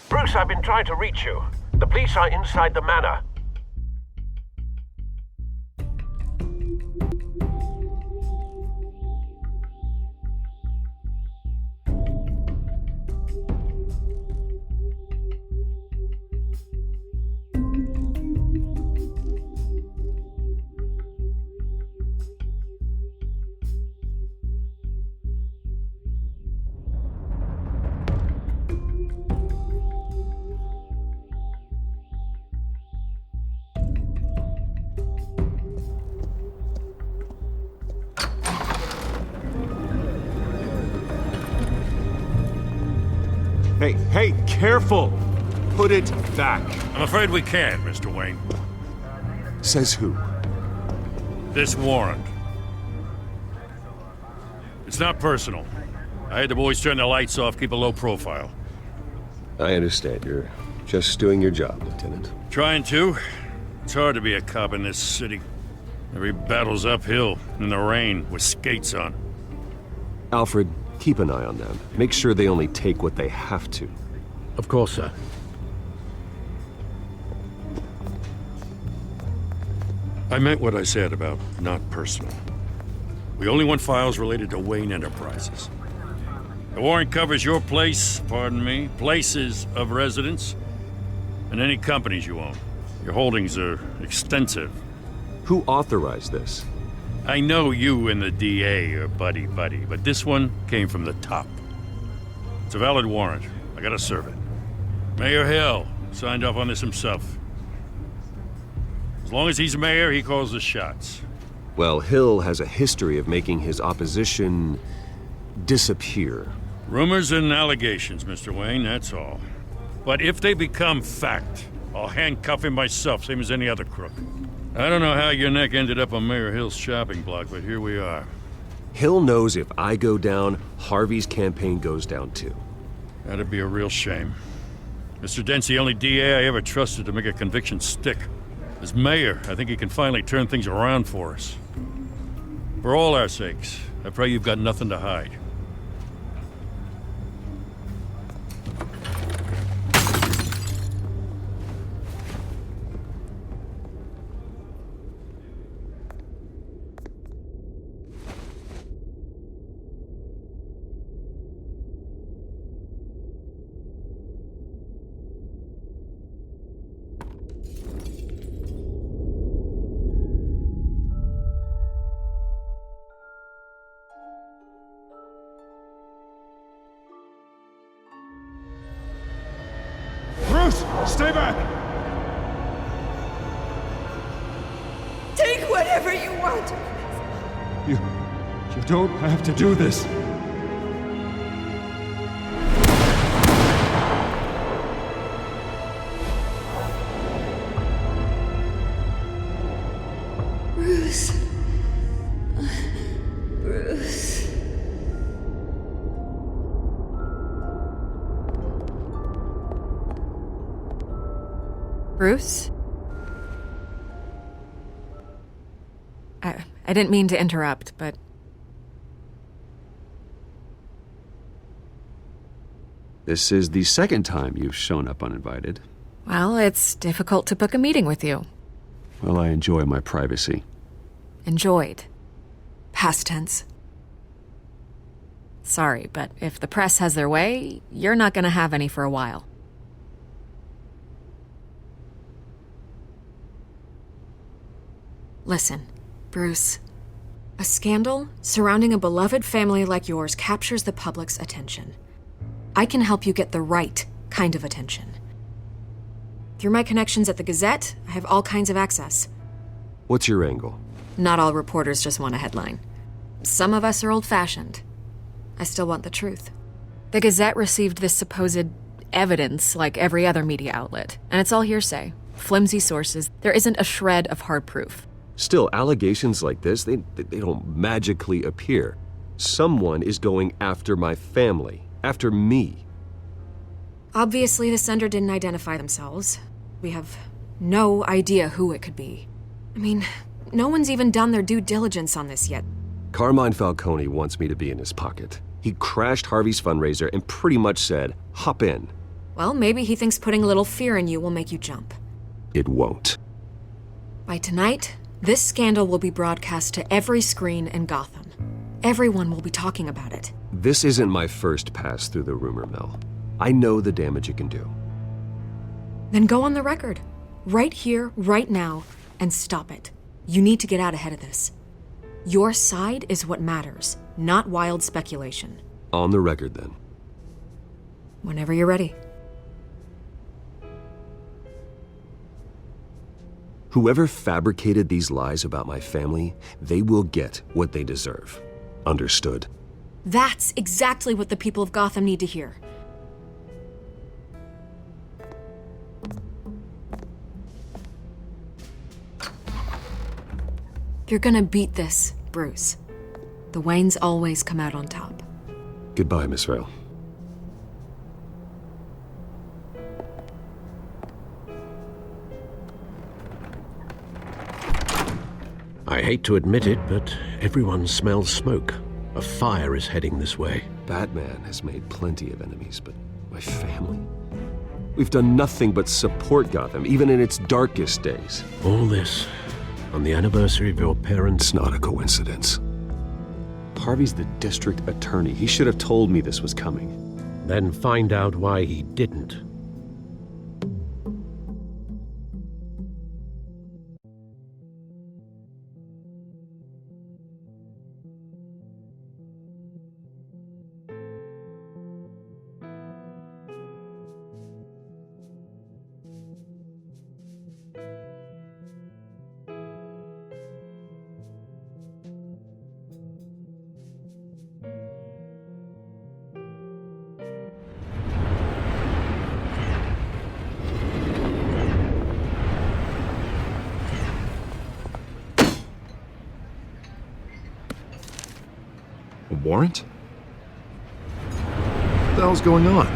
Bruce, I've been trying to reach you. The police are inside the manor. Hey, careful! Put it back. I'm afraid we can't, Mr. Wayne. Says who? This warrant. It's not personal. I had the boys turn the lights off, keep a low profile. I understand. You're just doing your job, Lieutenant. Trying to. It's hard to be a cop in this city. Every battle's uphill, in the rain, with skates on. Alfred, keep an eye on them. Make sure they only take what they have to. Of course, sir. I meant what I said about not personal. We only want files related to Wayne Enterprises. The warrant covers your place, pardon me, places of residence, and any companies you own. Your holdings are extensive. Who authorized this? I know you and the DA are buddy-buddy, but this one came from the top. It's a valid warrant. I gotta serve it. Mayor Hill signed off on this himself. As long as he's mayor, he calls the shots. Well, Hill has a history of making his opposition disappear. Rumors and allegations, Mr. Wayne, that's all. But if they become fact, I'll handcuff him myself, same as any other crook. I don't know how your neck ended up on Mayor Hill's shopping block, but here we are. Hill knows if I go down, Harvey's campaign goes down too. That'd be a real shame. Mr. Dent's the only DA I ever trusted to make a conviction stick. As mayor, I think he can finally turn things around for us. For all our sakes, I pray you've got nothing to hide. Bruce, stay back! Take whatever you want. You don't have to do this. Bruce. Bruce. Bruce? I didn't mean to interrupt, but... This is the second time you've shown up uninvited. Well, it's difficult to book a meeting with you. Well, I enjoy my privacy. Enjoyed. Past tense. Sorry, but if the press has their way, you're not gonna have any for a while. Listen, Bruce. A scandal surrounding a beloved family like yours captures the public's attention. I can help you get the right kind of attention. Through my connections at the Gazette, I have all kinds of access. What's your angle? Not all reporters just want a headline. Some of us are old-fashioned. I still want the truth. The Gazette received this supposed evidence like every other media outlet, and it's all hearsay, flimsy sources. There isn't a shred of hard proof. Still, allegations like this, they don't magically appear. Someone is going after my family, after me. Obviously, the sender didn't identify themselves. We have no idea who it could be. I mean, no one's even done their due diligence on this yet. Carmine Falcone wants me to be in his pocket. He crashed Harvey's fundraiser and pretty much said, hop in. Well, maybe he thinks putting a little fear in you will make you jump. It won't. By tonight, this scandal will be broadcast to every screen in Gotham. Everyone will be talking about it. This isn't my first pass through the rumor mill. I know the damage it can do. Then go on the record. Right here, right now, and stop it. You need to get out ahead of this. Your side is what matters, not wild speculation. On the record, then. Whenever you're ready. Whoever fabricated these lies about my family, they will get what they deserve. Understood? That's exactly what the people of Gotham need to hear. You're gonna beat this, Bruce. The Waynes always come out on top. Goodbye, Miss Vale. I hate to admit it, but everyone smells smoke. A fire is heading this way. Batman has made plenty of enemies, but my family? We've done nothing but support Gotham, even in its darkest days. All this on the anniversary of your parents'... It's not a coincidence. Harvey's the district attorney. He should have told me this was coming. Then find out why he didn't. Warrant? What the hell's going on?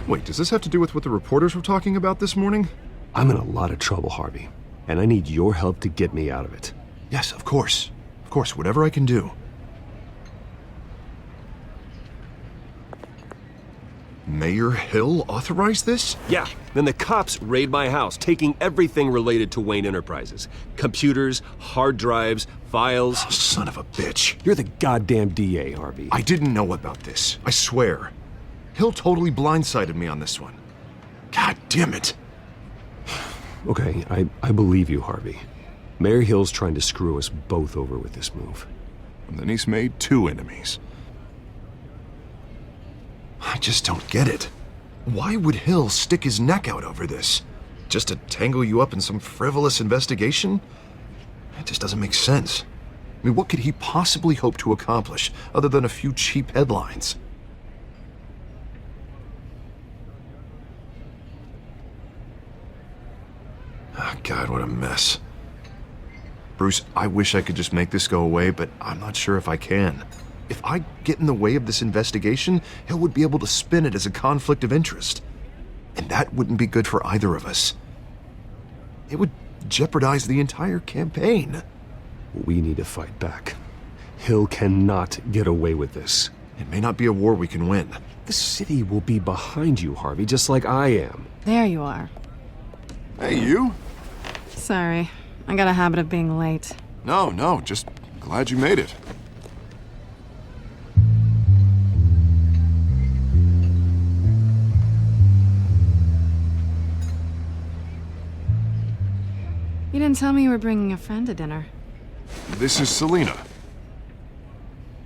Wait, does this have to do with what the reporters were talking about this morning? I'm in a lot of trouble, Harvey, and I need your help to get me out of it. Yes, of course. Of course, whatever I can do. Mayor Hill authorized this? Yeah, then the cops raid my house, taking everything related to Wayne Enterprises. Computers, hard drives, files. Oh, son of a bitch. You're the goddamn DA, Harvey. I didn't know about this. I swear. Hill totally blindsided me on this one. God damn it. Okay, I believe you, Harvey. Mayor Hill's trying to screw us both over with this move. And then he's made two enemies. I just don't get it. Why would Hill stick his neck out over this? Just to tangle you up in some frivolous investigation? It just doesn't make sense. I mean, what could he possibly hope to accomplish other than a few cheap headlines? Oh, God, what a mess. Bruce, I wish I could just make this go away, but I'm not sure if I can. If I get in the way of this investigation, Hill would be able to spin it as a conflict of interest. And that wouldn't be good for either of us. It would jeopardize the entire campaign. We need to fight back. Hill cannot get away with this. It may not be a war we can win. The city will be behind you, Harvey, just like I am. There you are. Hey, you? Sorry. I got a habit of being late. No, just glad you made it. You didn't tell me you were bringing a friend to dinner. This is Selina.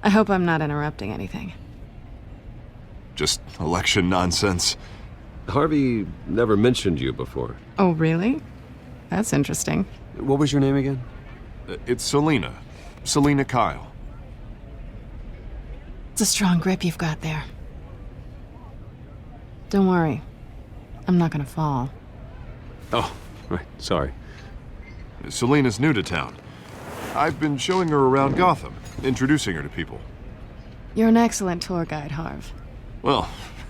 I hope I'm not interrupting anything. Just election nonsense. Harvey never mentioned you before. Oh, really? That's interesting. What was your name again? It's Selina. Selina Kyle. It's a strong grip you've got there. Don't worry. I'm not gonna fall. Oh, right. Sorry. Selina's new to town. I've been showing her around Gotham, introducing her to people. You're an excellent tour guide, Harv. Well,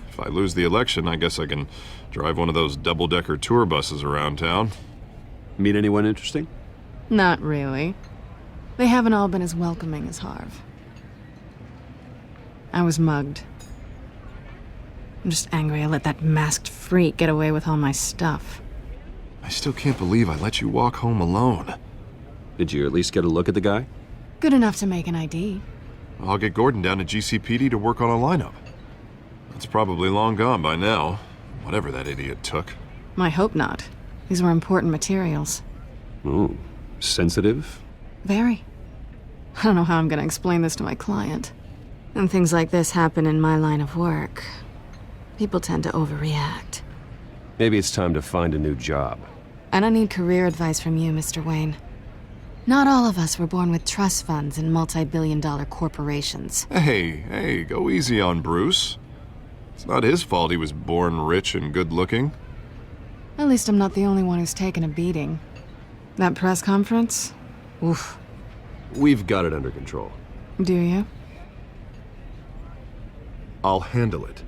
if I lose the election, I guess I can drive one of those double-decker tour buses around town. Meet anyone interesting? Not really. They haven't all been as welcoming as Harv. I was mugged. I'm just angry I let that masked freak get away with all my stuff. I still can't believe I let you walk home alone. Did you at least get a look at the guy? Good enough to make an ID. I'll get Gordon down to GCPD to work on a lineup. It's probably long gone by now, whatever that idiot took. I hope not. These were important materials. Ooh, sensitive? Very. I don't know how I'm gonna explain this to my client. And things like this happen in my line of work. People tend to overreact. Maybe it's time to find a new job. I don't need career advice from you, Mr. Wayne. Not all of us were born with trust funds and multi-billion-dollar corporations. Hey, go easy on Bruce. It's not his fault he was born rich and good-looking. At least I'm not the only one who's taken a beating. That press conference? Oof. We've got it under control. Do you? I'll handle it.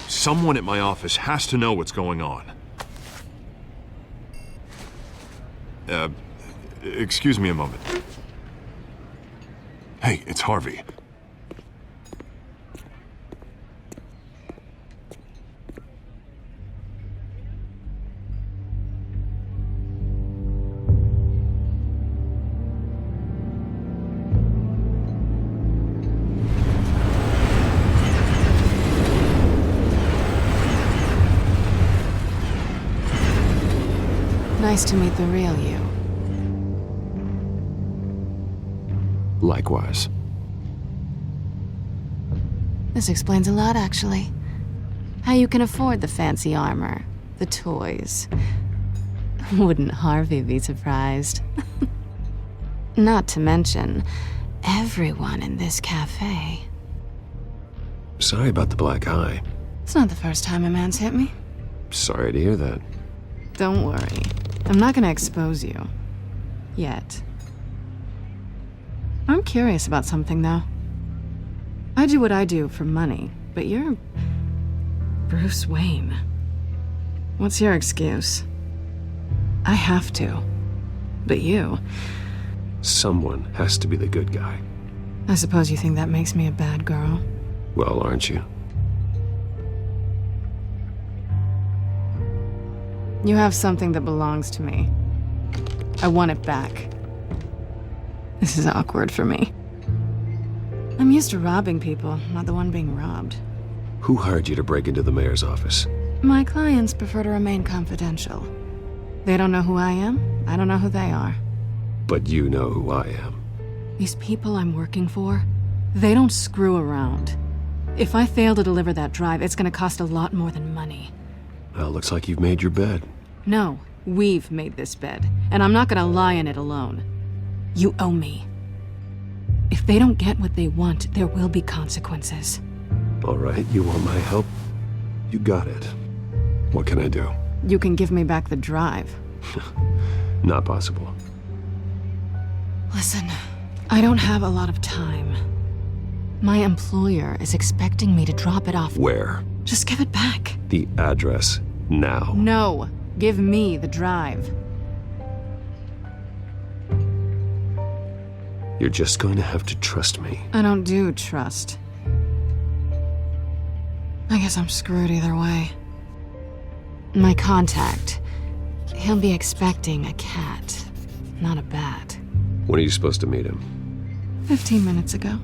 Someone at my office has to know what's going on. Excuse me a moment. Hey, it's Harvey. Nice to meet the real you. Likewise. This explains a lot, actually. How you can afford the fancy armor, the toys. Wouldn't Harvey be surprised? Not to mention, everyone in this cafe. Sorry about the black eye. It's not the first time a man's hit me. Sorry to hear that. Don't worry. I'm not gonna expose you. Yet. I'm curious about something, though. I do what I do for money, but you're... Bruce Wayne. What's your excuse? I have to. But you... Someone has to be the good guy. I suppose you think that makes me a bad girl? Well, aren't you? You have something that belongs to me. I want it back. This is awkward for me. I'm used to robbing people, not the one being robbed. Who hired you to break into the mayor's office? My clients prefer to remain confidential. They don't know who I am, I don't know who they are. But you know who I am. These people I'm working for, they don't screw around. If I fail to deliver that drive, it's gonna cost a lot more than money. Well, looks like you've made your bed. No, we've made this bed, and I'm not gonna lie in it alone. You owe me. If they don't get what they want, there will be consequences. All right, you want my help? You got it. What can I do? You can give me back the drive. Not possible. Listen, I don't have a lot of time. My employer is expecting me to drop it off. Where? Just give it back. The address, now. No, give me the drive. You're just going to have to trust me. I don't do trust. I guess I'm screwed either way. My contact. He'll be expecting a cat, not a bat. When are you supposed to meet him? 15 minutes ago.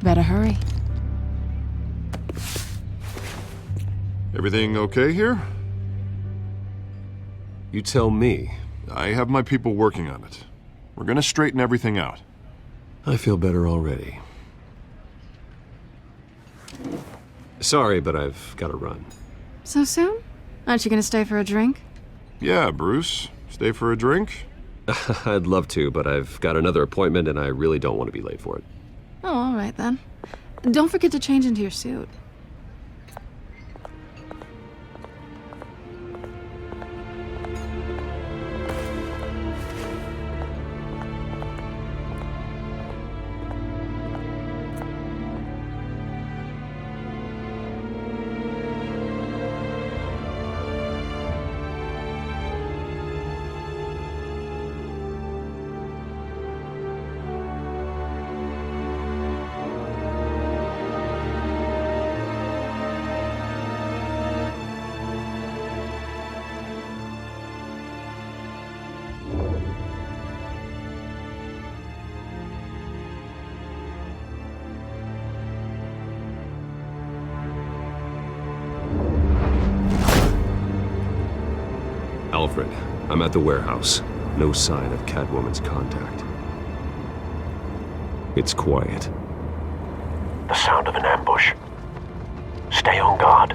Better hurry. Everything okay here? You tell me. I have my people working on it. We're gonna straighten everything out. I feel better already. Sorry, but I've got to run. So soon? Aren't you gonna stay for a drink? Yeah, Bruce. Stay for a drink? I'd love to, but I've got another appointment and I really don't want to be late for it. Oh, all right then. Don't forget to change into your suit. Alfred, I'm at the warehouse. No sign of Catwoman's contact. It's quiet. The sound of an ambush. Stay on guard.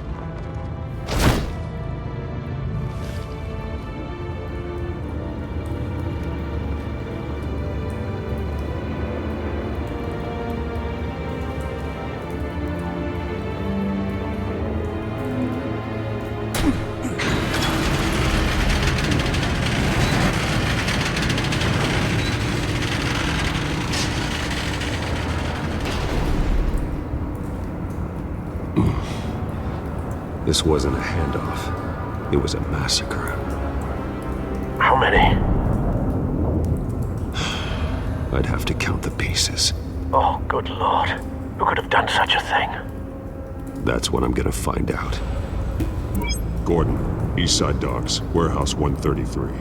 This wasn't a handoff. It was a massacre. How many? I'd have to count the pieces. Oh, good lord. Who could have done such a thing? That's what I'm gonna find out. Gordon, Eastside Docks, Warehouse 133.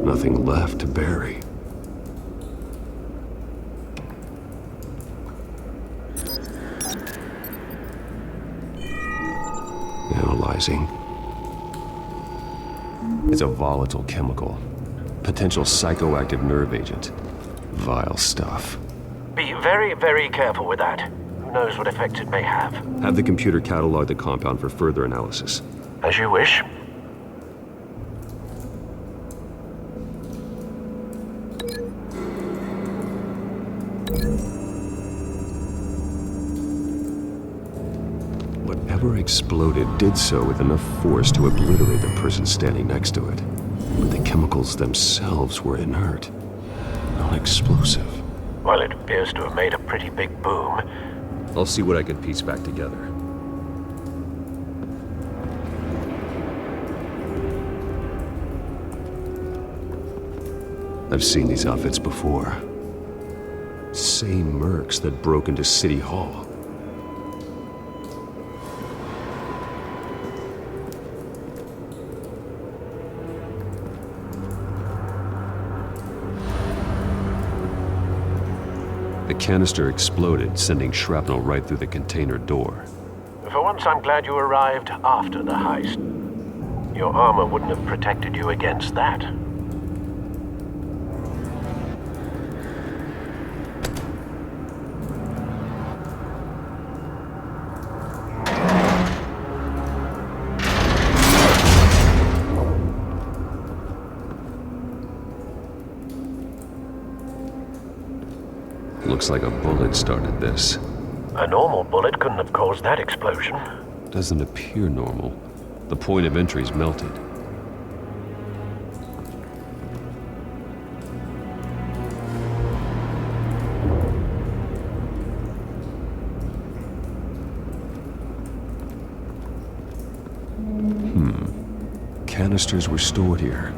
Nothing left to bury. Analyzing. It's a volatile chemical. Potential psychoactive nerve agent. Vile stuff. Be very, very careful with that. Who knows what effects it may have. Have the computer catalog the compound for further analysis. As you wish. Whatever exploded did so with enough force to obliterate the person standing next to it. But the chemicals themselves were inert, not explosive. Well, it appears to have made a pretty big boom. I'll see what I can piece back together. I've seen these outfits before. Same mercs that broke into City Hall. The canister exploded, sending shrapnel right through the container door. For once, I'm glad you arrived after the heist. Your armor wouldn't have protected you against that. Looks like a bullet started this. A normal bullet couldn't have caused that explosion. Doesn't appear normal. The point of entry's melted. Canisters were stored here.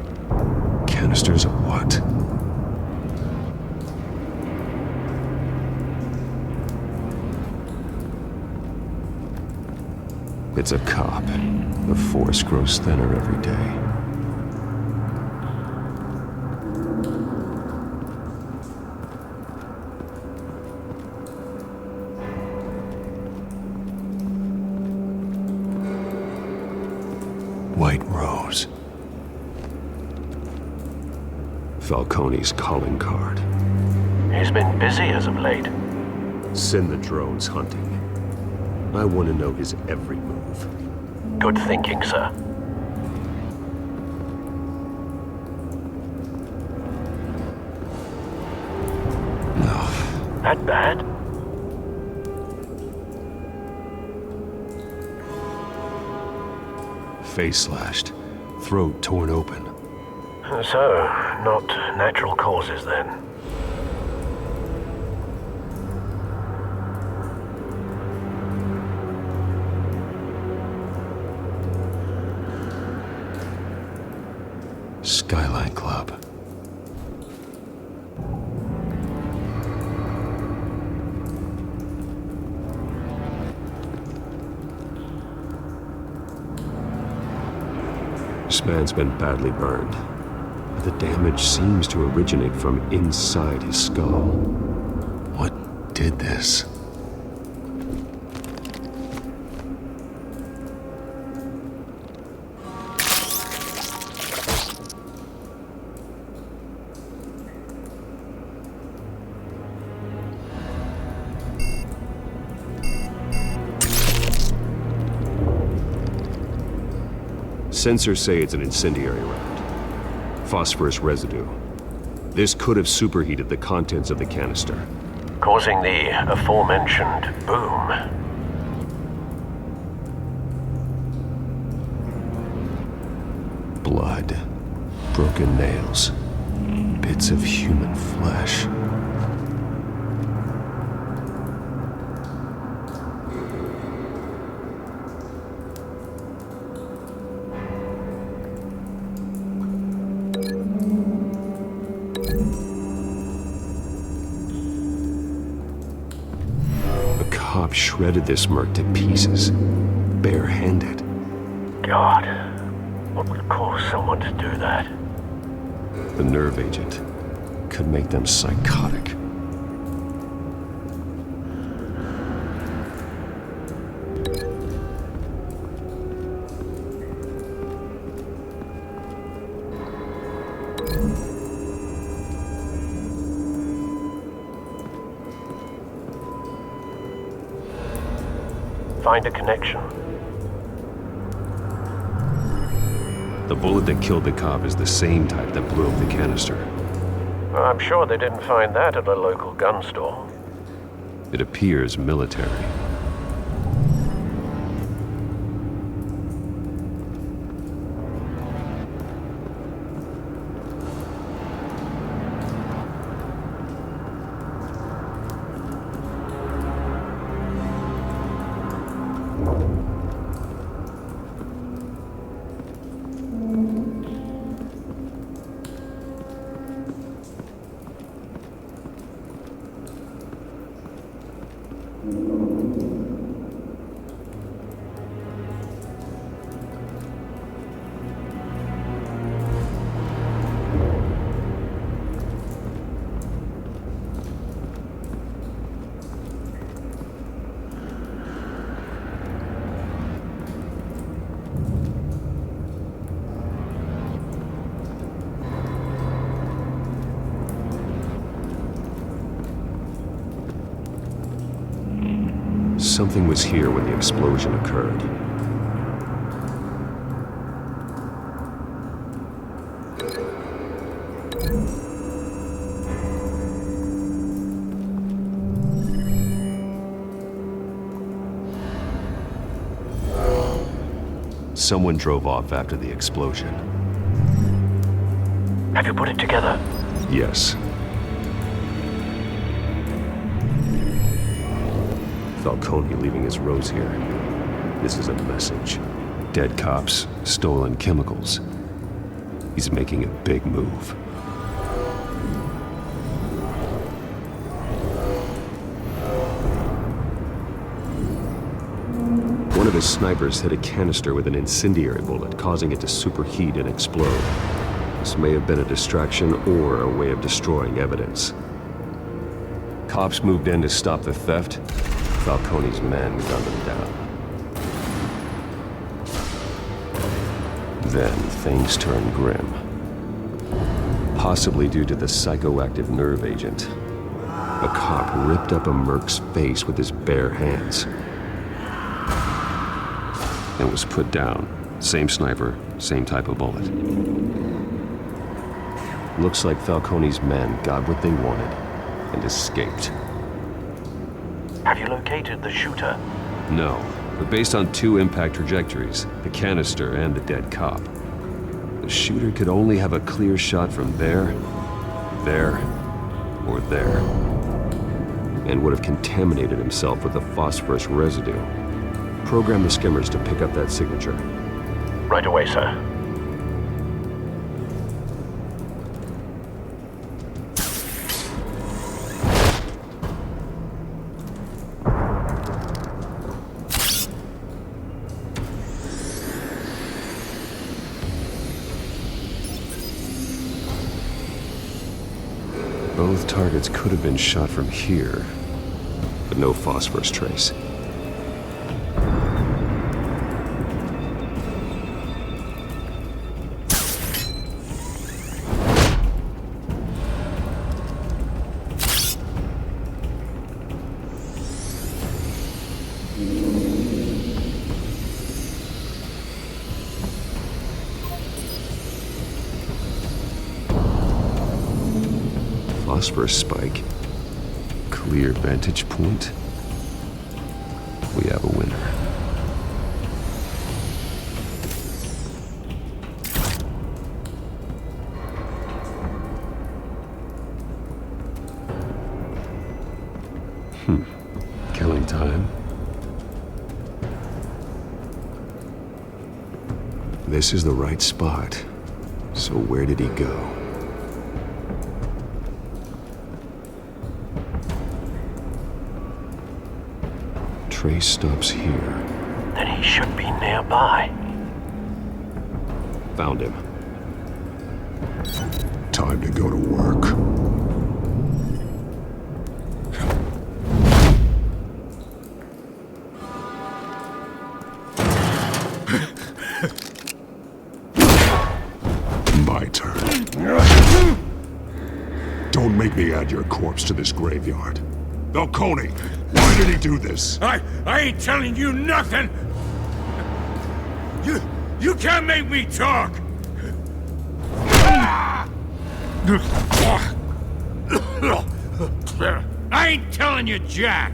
Canisters of what? It's a cop. The force grows thinner every day. White Rose. Falcone's calling card. He's been busy as of late. Send the drones hunting. I want to know his every move. Good thinking, sir. No. That bad? Face slashed. Throat torn open. So, not natural causes then. Skyline Club. This man's been badly burned, but the damage seems to originate from inside his skull. What did this? Sensors say it's an incendiary round. Phosphorus residue. This could have superheated the contents of the canister, causing the aforementioned boom. Blood. Broken nails. Bits of human flesh. Shredded this merc to pieces, barehanded. God, what would cause someone to do that? The nerve agent could make them psychotic. Find a connection. The bullet that killed the cop is the same type that blew up the canister. Well, I'm sure they didn't find that at a local gun store. It appears military. Something was here when the explosion occurred. Someone drove off after the explosion. Have you put it together? Yes. Falcone leaving his rose here. This is a message. Dead cops, stolen chemicals. He's making a big move. One of his snipers hit a canister with an incendiary bullet, causing it to superheat and explode. This may have been a distraction or a way of destroying evidence. Cops moved in to stop the theft. Falcone's men gunned them down. Then things turned grim. Possibly due to the psychoactive nerve agent. A cop ripped up a merc's face with his bare hands. And was put down. Same sniper, same type of bullet. Looks like Falcone's men got what they wanted and escaped. Have you located the shooter? No, but based on 2 impact trajectories, the canister and the dead cop, the shooter could only have a clear shot from there, or there, and would have contaminated himself with the phosphorus residue. Program the skimmers to pick up that signature. Right away, sir. Both targets could have been shot from here, but no phosphorus trace. Phosphorus spike. Clear vantage point. We have a winner. Killing time. This is the right spot. So where did he go? Trace stops here. Then he should be nearby. Found him. Time to go to work. My turn. Don't make me add your corpse to this graveyard. Falcone, why did he do this? I ain't telling you nothing! You can't make me talk! I ain't telling you jack!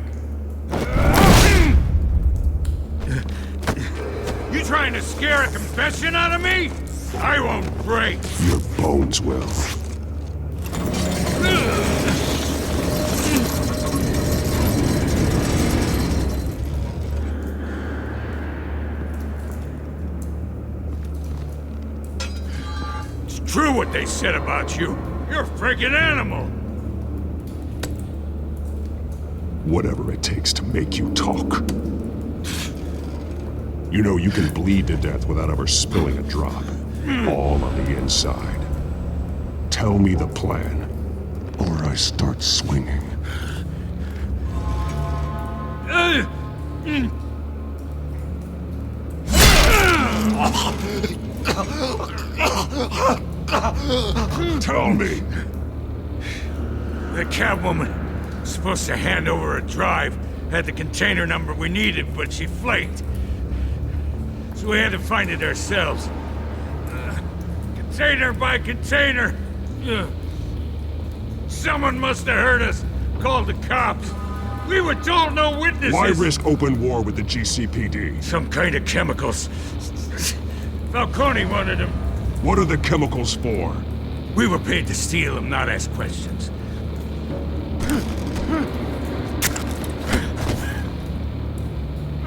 You trying to scare a confession out of me? I won't break! Your bones will. True what they said about you. You're a freaking animal. Whatever it takes to make you talk. You know you can bleed to death without ever spilling a drop. All on the inside. Tell me the plan, or I start swinging. Tell me. The Catwoman was supposed to hand over a drive, had the container number we needed, but she flaked. So we had to find it ourselves. Container by container. Someone must have heard us, called the cops. We were told no witnesses. Why risk open war with the GCPD? Some kind of chemicals. Falcone wanted them. What are the chemicals for? We were paid to steal them, not ask questions.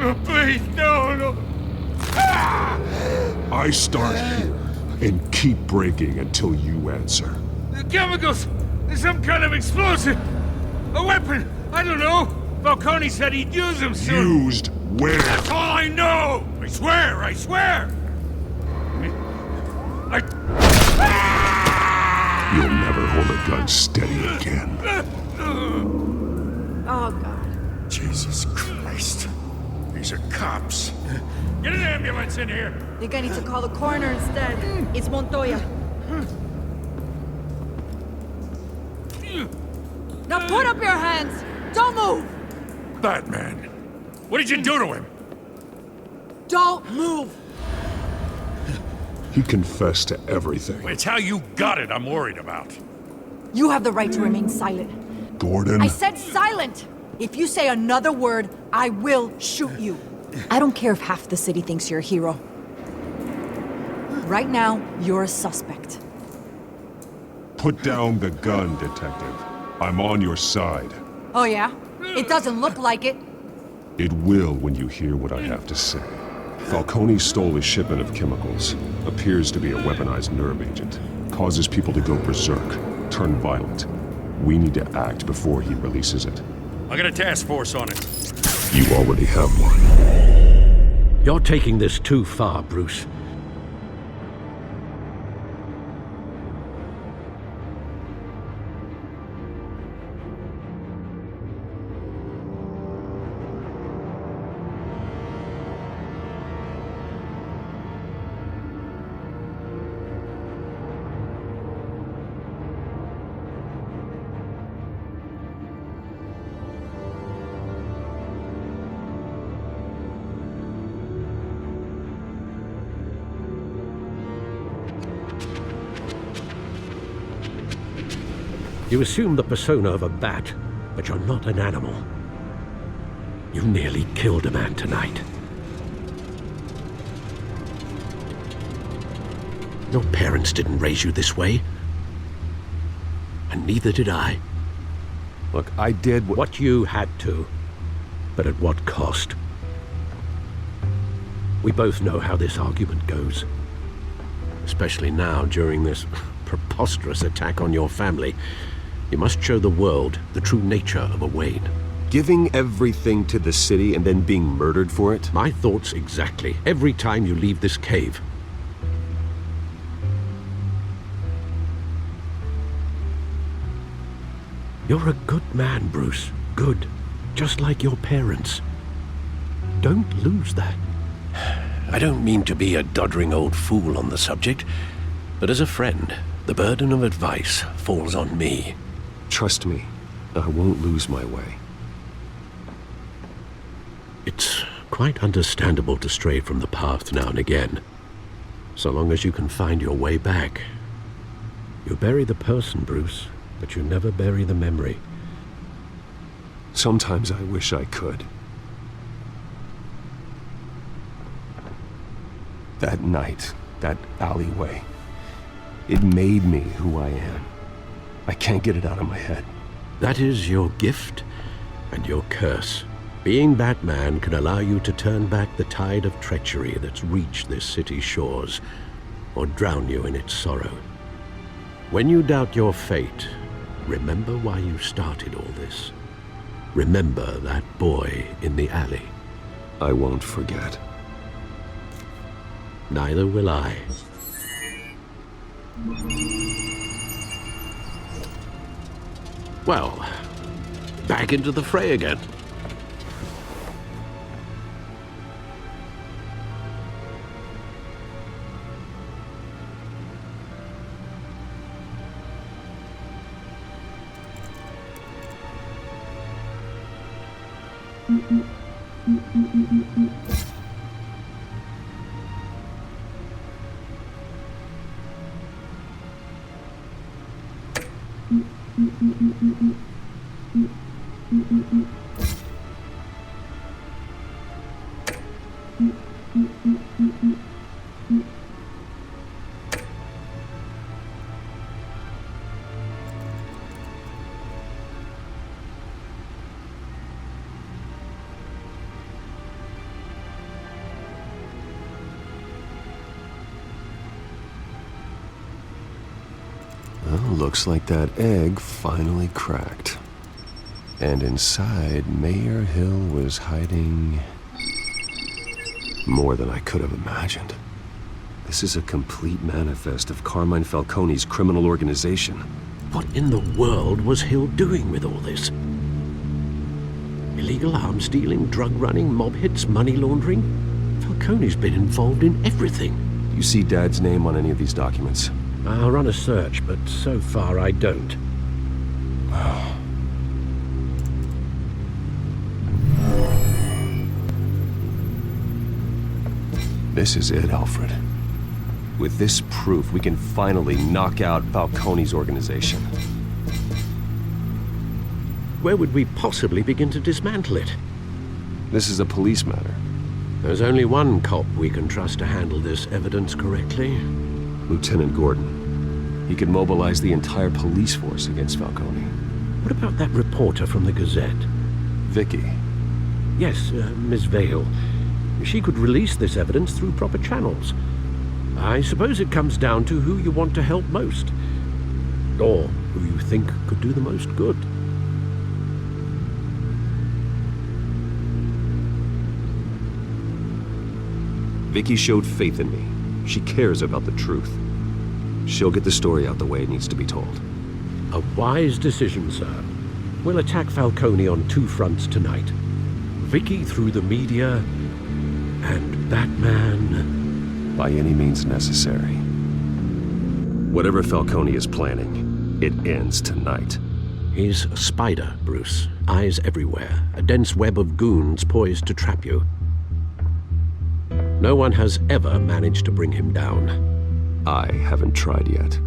Oh, please, no. I start here. and keep breaking until you answer. The chemicals! There's some kind of explosive! A weapon! I don't know! Falcone said he'd use them soon! Used where? That's all I know! I swear! I swear! You'll never hold a gun steady again. Oh, God. Jesus Christ. These are cops. Get an ambulance in here! Think I need to call the coroner instead. It's Montoya. Now put up your hands! Don't move! Batman, what did you do to him? Don't move! He confessed to everything. It's how you got it I'm worried about. You have the right to remain silent. Gordon? I said silent! If you say another word, I will shoot you. I don't care if half the city thinks you're a hero. Right now, you're a suspect. Put down the gun, Detective. I'm on your side. Oh yeah? It doesn't look like it. It will when you hear what I have to say. Falcone stole a shipment of chemicals. Appears to be a weaponized nerve agent. Causes people to go berserk, turn violent. We need to act before he releases it. I got a task force on it. You already have one. You're taking this too far, Bruce. You assume the persona of a bat, but you're not an animal. You nearly killed a man tonight. Your parents didn't raise you this way. And neither did I. Look, I did what you had to, but at what cost? We both know how this argument goes. Especially now, during this preposterous attack on your family. You must show the world the true nature of a Wayne. Giving everything to the city and then being murdered for it? My thoughts exactly. Every time you leave this cave. You're a good man, Bruce. Good. Just like your parents. Don't lose that. I don't mean to be a doddering old fool on the subject, but as a friend, the burden of advice falls on me. Trust me, I won't lose my way. It's quite understandable to stray from the path now and again. So long as you can find your way back. You bury the person, Bruce, but you never bury the memory. Sometimes I wish I could. That night, that alleyway, it made me who I am. I can't get it out of my head. That is your gift and your curse. Being Batman can allow you to turn back the tide of treachery that's reached this city's shores, or drown you in its sorrow. When you doubt your fate, remember why you started all this. Remember that boy in the alley. I won't forget. Neither will I. Well, back into the fray again. Looks like that egg finally cracked. And inside, Mayor Hill was hiding more than I could have imagined. This is a complete manifest of Carmine Falcone's criminal organization. What in the world was Hill doing with all this? Illegal arms dealing, drug running, mob hits, money laundering? Falcone's been involved in everything. You see Dad's name on any of these documents? I'll run a search, but so far I don't. This is it, Alfred. With this proof, we can finally knock out Falcone's organization. Where would we possibly begin to dismantle it? This is a police matter. There's only one cop we can trust to handle this evidence correctly. Lieutenant Gordon. He could mobilize the entire police force against Falcone. What about that reporter from the Gazette? Vicky. Yes, Miss Vale. She could release this evidence through proper channels. I suppose it comes down to who you want to help most. Or who you think could do the most good. Vicky showed faith in me. She cares about the truth. She'll get the story out the way it needs to be told. A wise decision, sir. We'll attack Falcone on two fronts tonight. Vicky through the media, and Batman... by any means necessary. Whatever Falcone is planning, it ends tonight. He's a spider, Bruce. Eyes everywhere. A dense web of goons poised to trap you. No one has ever managed to bring him down. I haven't tried yet.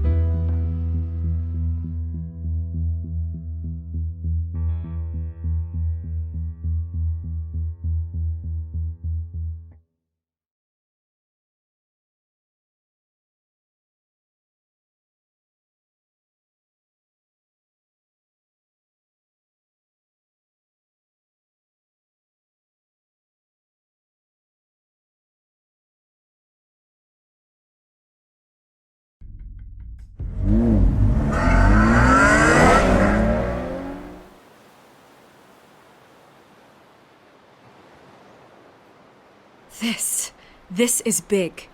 This is big.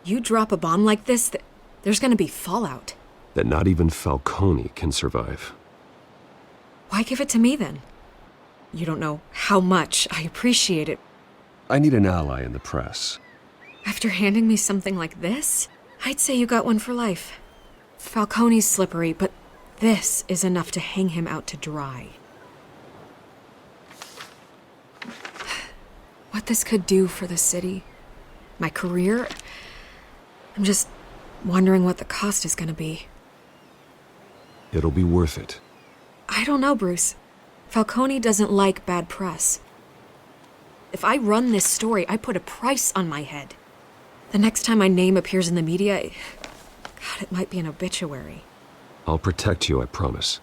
You drop a bomb like this, there's gonna be fallout. That not even Falcone can survive. Why give it to me then? You don't know how much I appreciate it. I need an ally in the press. After handing me something like this, I'd say you got one for life. Falcone's slippery, but this is enough to hang him out to dry. What this could do for the city, my career, I'm just wondering what the cost is gonna be. It'll be worth it. I don't know, Bruce. Falcone doesn't like bad press. If I run this story, I put a price on my head. The next time my name appears in the media, God, it might be an obituary. I'll protect you, I promise.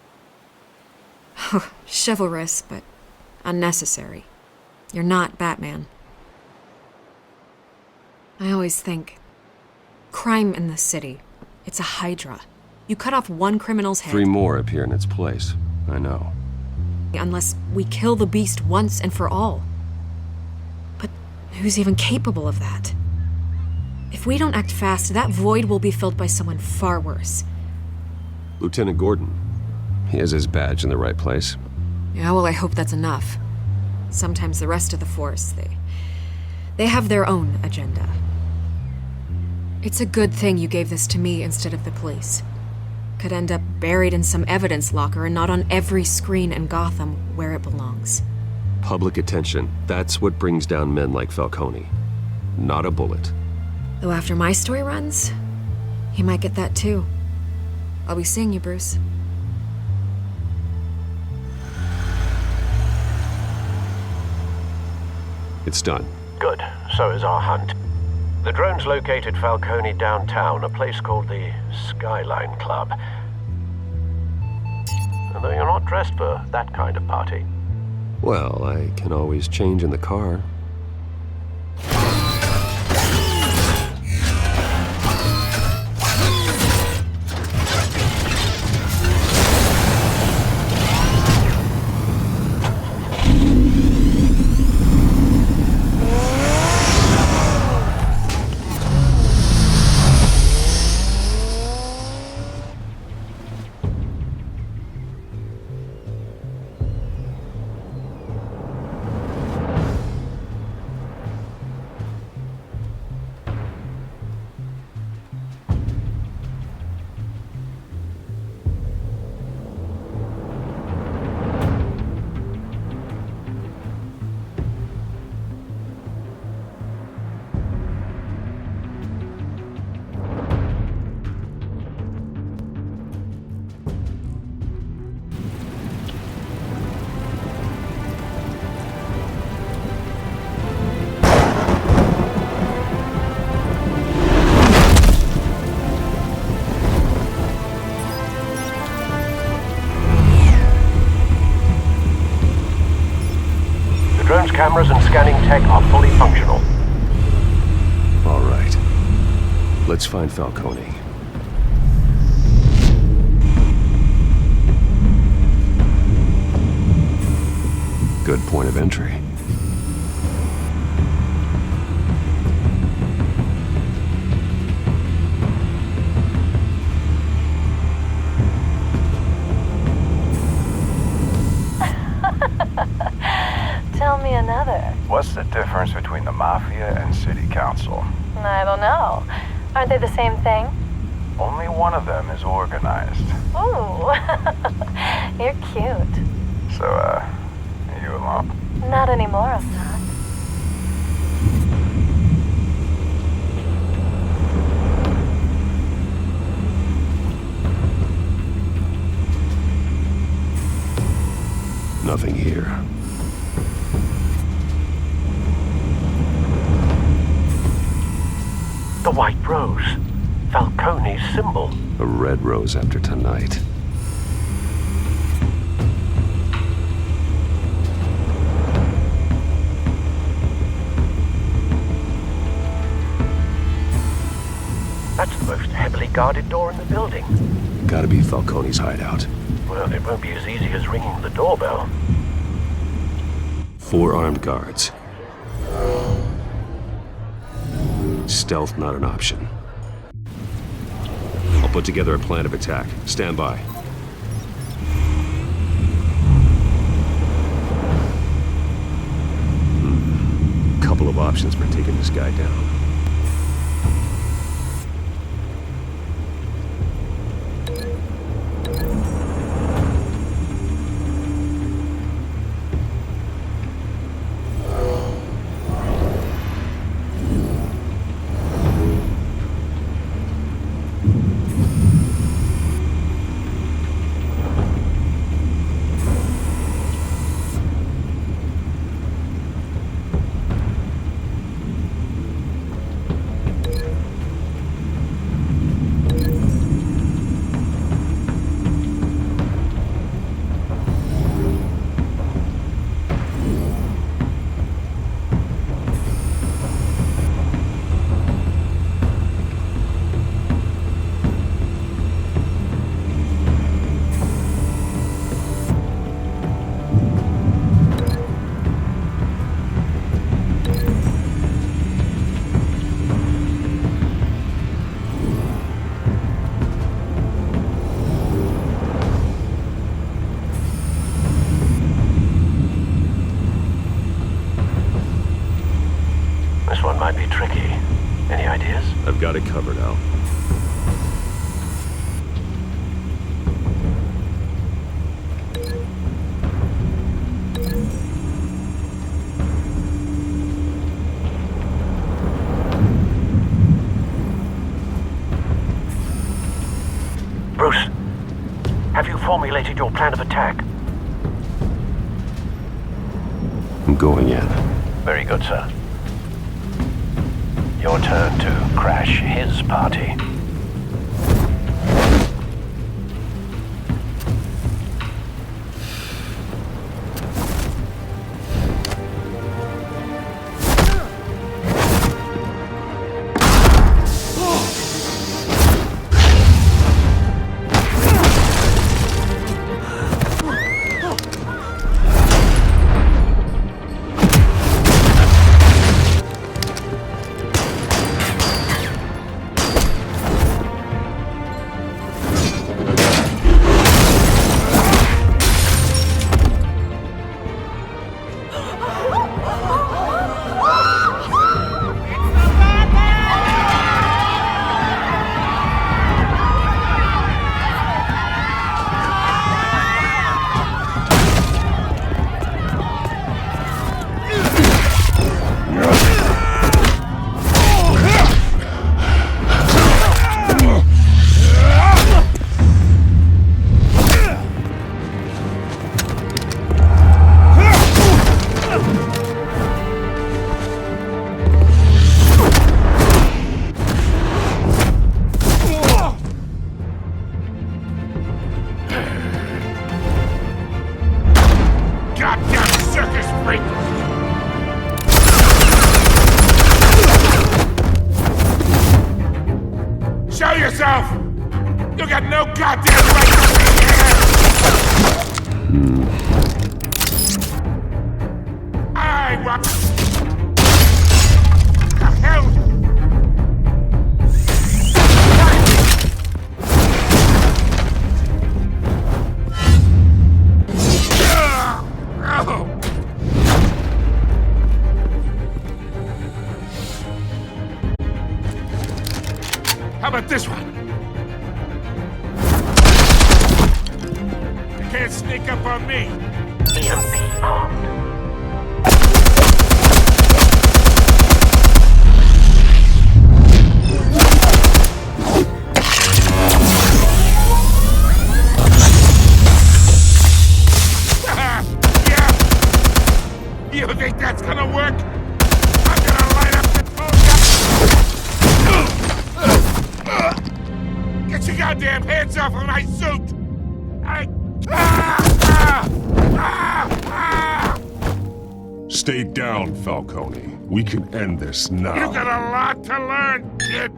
Oh, chivalrous, but unnecessary. You're not Batman. I always think, crime in this city, it's a hydra. You cut off one criminal's head... 3 more appear in its place. I know. Unless we kill the beast once and for all. But who's even capable of that? If we don't act fast, that void will be filled by someone far worse. Lieutenant Gordon. He has his badge in the right place. Yeah, well, I hope that's enough. Sometimes the rest of the force, they have their own agenda. It's a good thing you gave this to me instead of the police. Could end up buried in some evidence locker and not on every screen in Gotham where it belongs. Public attention, that's what brings down men like Falcone. Not a bullet. Though after my story runs, he might get that too. I'll be seeing you, Bruce. It's done. Good. So is our hunt. The drones located Falcone downtown, a place called the Skyline Club. Although you're not dressed for that kind of party. Well, I can always change in the car. Let's find Falcone. Good point of entry. Tell me another. What's the difference between the Mafia and City Council? I don't know. Aren't they the same thing? Only one of them is organized. Ooh, you're cute. So, are you alone? Not anymore, I'm not. Nothing here. The white rose. Falcone's symbol. A red rose after tonight. That's the most heavily guarded door in the building. Gotta be Falcone's hideout. Well, it won't be as easy as ringing the doorbell. 4 armed guards. Stealth not an option. I'll put together a plan of attack. Stand by. Couple of options for taking this guy down. This one might be tricky. Any ideas? I've got it covered, Al. Bruce, have you formulated your plan of attack? I'm going in. Very good, sir. Your turn to crash his party. yourself! You got no goddamn right to be here! I want... The hell? How about this one? You can't sneak up on me. EMP armed. Yeah. You think that's gonna work? I'm gonna light up the phone. Get your goddamn hands off of my suit! Stay down, Falcone. We can end this now. You got a lot to learn, kid.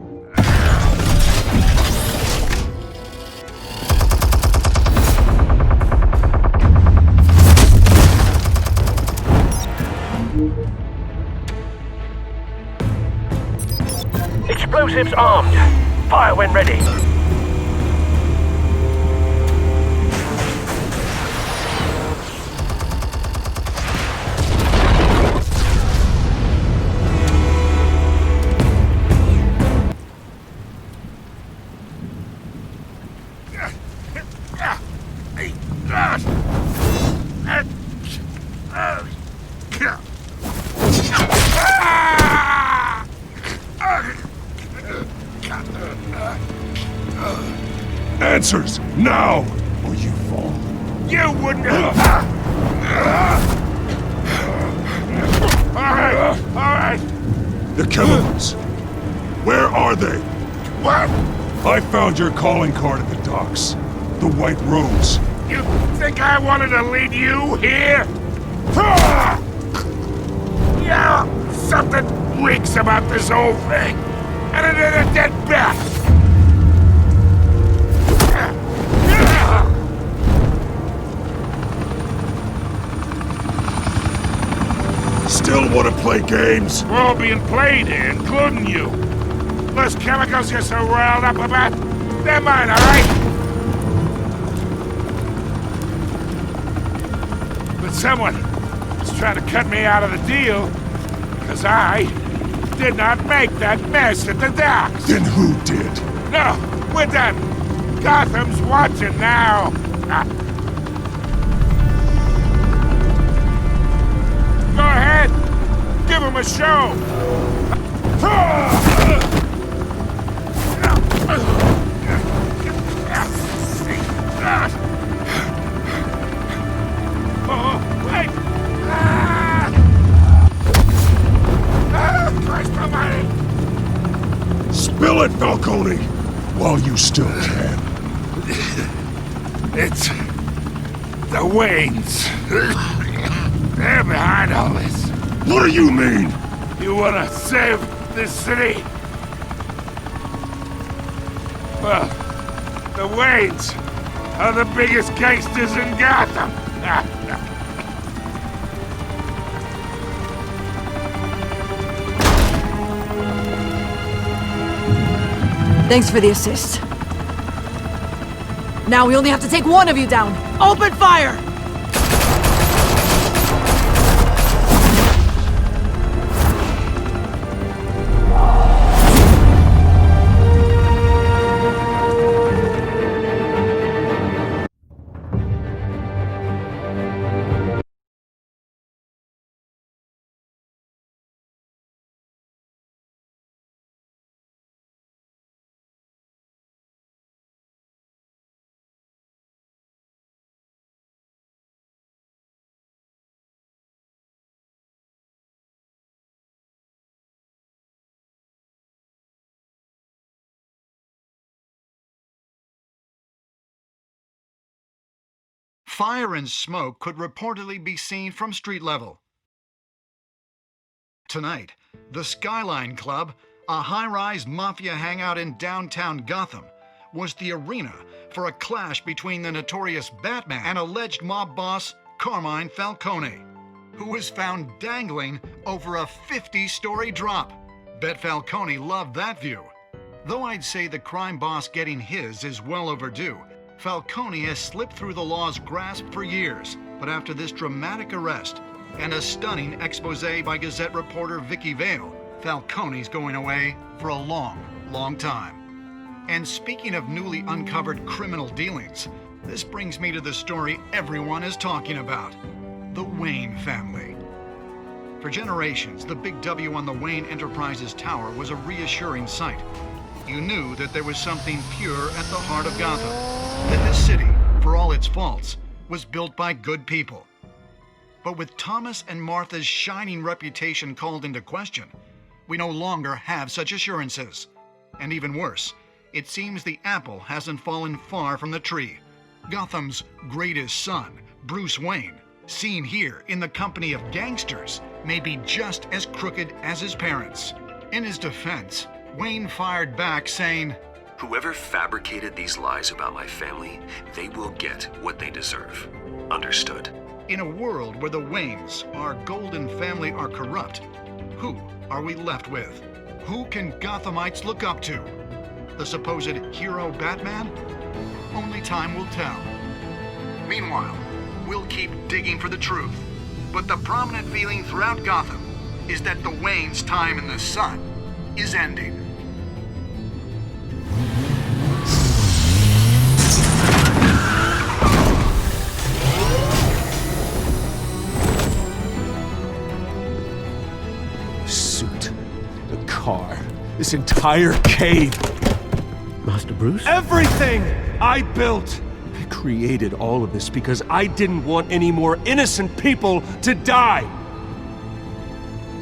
Explosives armed. Fire when ready. Answers, now, or you fall. You wouldn't have... All right. The chemicals. Where are they? What? I found your calling card at the docks. The White Rose. You think I wanted to lead you here? Yeah, something reeks about this whole thing. And it ain't a dead bat. Still want to play games? We're all being played here, including you. Those chemicals you're so riled up about, they're mine, all right? But someone is trying to cut me out of the deal because I did not make that mess at the docks. Then who did? No, we're done. Gotham's watching now. Go ahead. Give him a show. Oh, wait. Christ almighty. Spill it, Falcone, while you still can. It's the Waynes. They're behind all this. What do you mean? You wanna save this city? Well, the Waynes are the biggest gangsters in Gotham. Thanks for the assist. Now we only have to take one of you down. Open fire! Fire and smoke could reportedly be seen from street level. Tonight, the Skyline Club a high-rise mafia hangout in downtown Gotham, was the arena for a clash between the notorious Batman and alleged mob boss Carmine Falcone, who was found dangling over a 50-story drop. Bet Falcone loved that view. Though I'd say the crime boss getting his is well overdue, Falcone has slipped through the law's grasp for years. But after this dramatic arrest and a stunning expose by Gazette reporter Vicky Vale, Falcone's going away for a long, long time. And speaking of newly uncovered criminal dealings, this brings me to the story everyone is talking about: the Wayne family. For generations, the big W on the Wayne Enterprises Tower was a reassuring sight. You knew that there was something pure at the heart of Gotham, that this city, for all its faults, was built by good people. But with Thomas and Martha's shining reputation called into question, we no longer have such assurances. And even worse, it seems the apple hasn't fallen far from the tree. Gotham's greatest son, Bruce Wayne, seen here in the company of gangsters, may be just as crooked as his parents. In his defense, Wayne fired back saying, "Whoever fabricated these lies about my family, they will get what they deserve. Understood?" In a world where the Waynes, our golden family, are corrupt, who are we left with? Who can Gothamites look up to? The supposed hero Batman? Only time will tell. Meanwhile, we'll keep digging for the truth. But the prominent feeling throughout Gotham is that the Waynes' time in the sun is ending. Suit, the car, this entire cave. Master Bruce? Everything I built! I created all of this because I didn't want any more innocent people to die!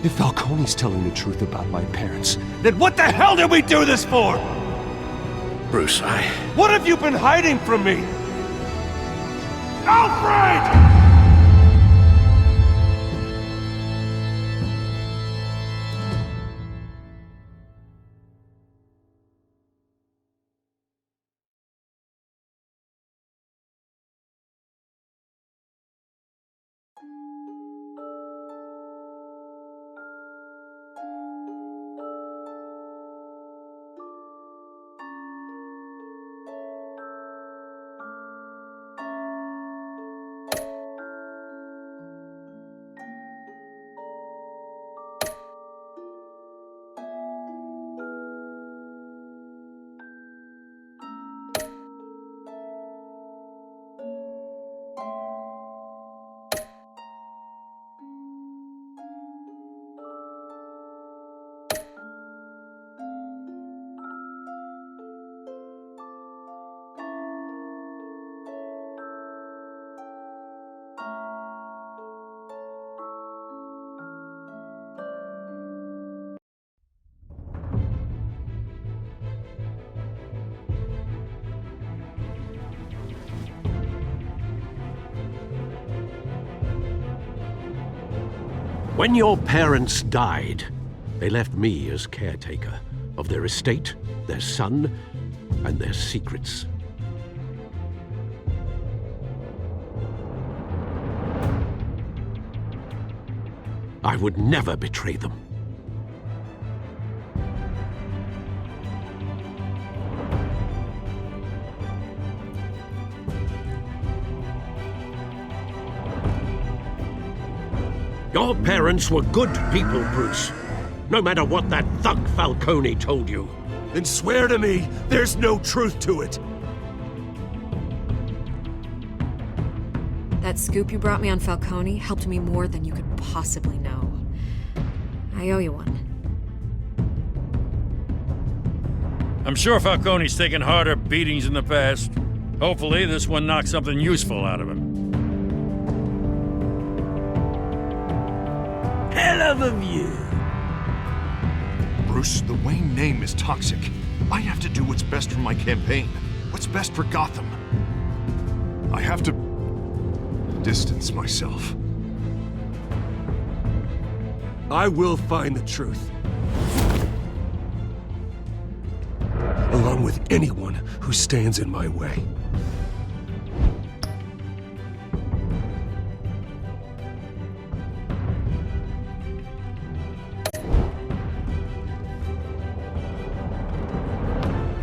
If Falcone's telling the truth about my parents, then what the hell did we do this for? Bruce, What have you been hiding from me? Alfred! When your parents died, they left me as caretaker of their estate, their son, and their secrets. I would never betray them. Your parents were good people, Bruce. No matter what that thug Falcone told you. Then swear to me there's no truth to it. That scoop you brought me on Falcone helped me more than you could possibly know. I owe you one. I'm sure Falcone's taken harder beatings in the past. Hopefully, this one knocks something useful out of him. Hell of a view. Bruce, the Wayne name is toxic. I have to do what's best for my campaign. What's best for Gotham. I have to distance myself. I will find the truth. down with anyone who stands in my way.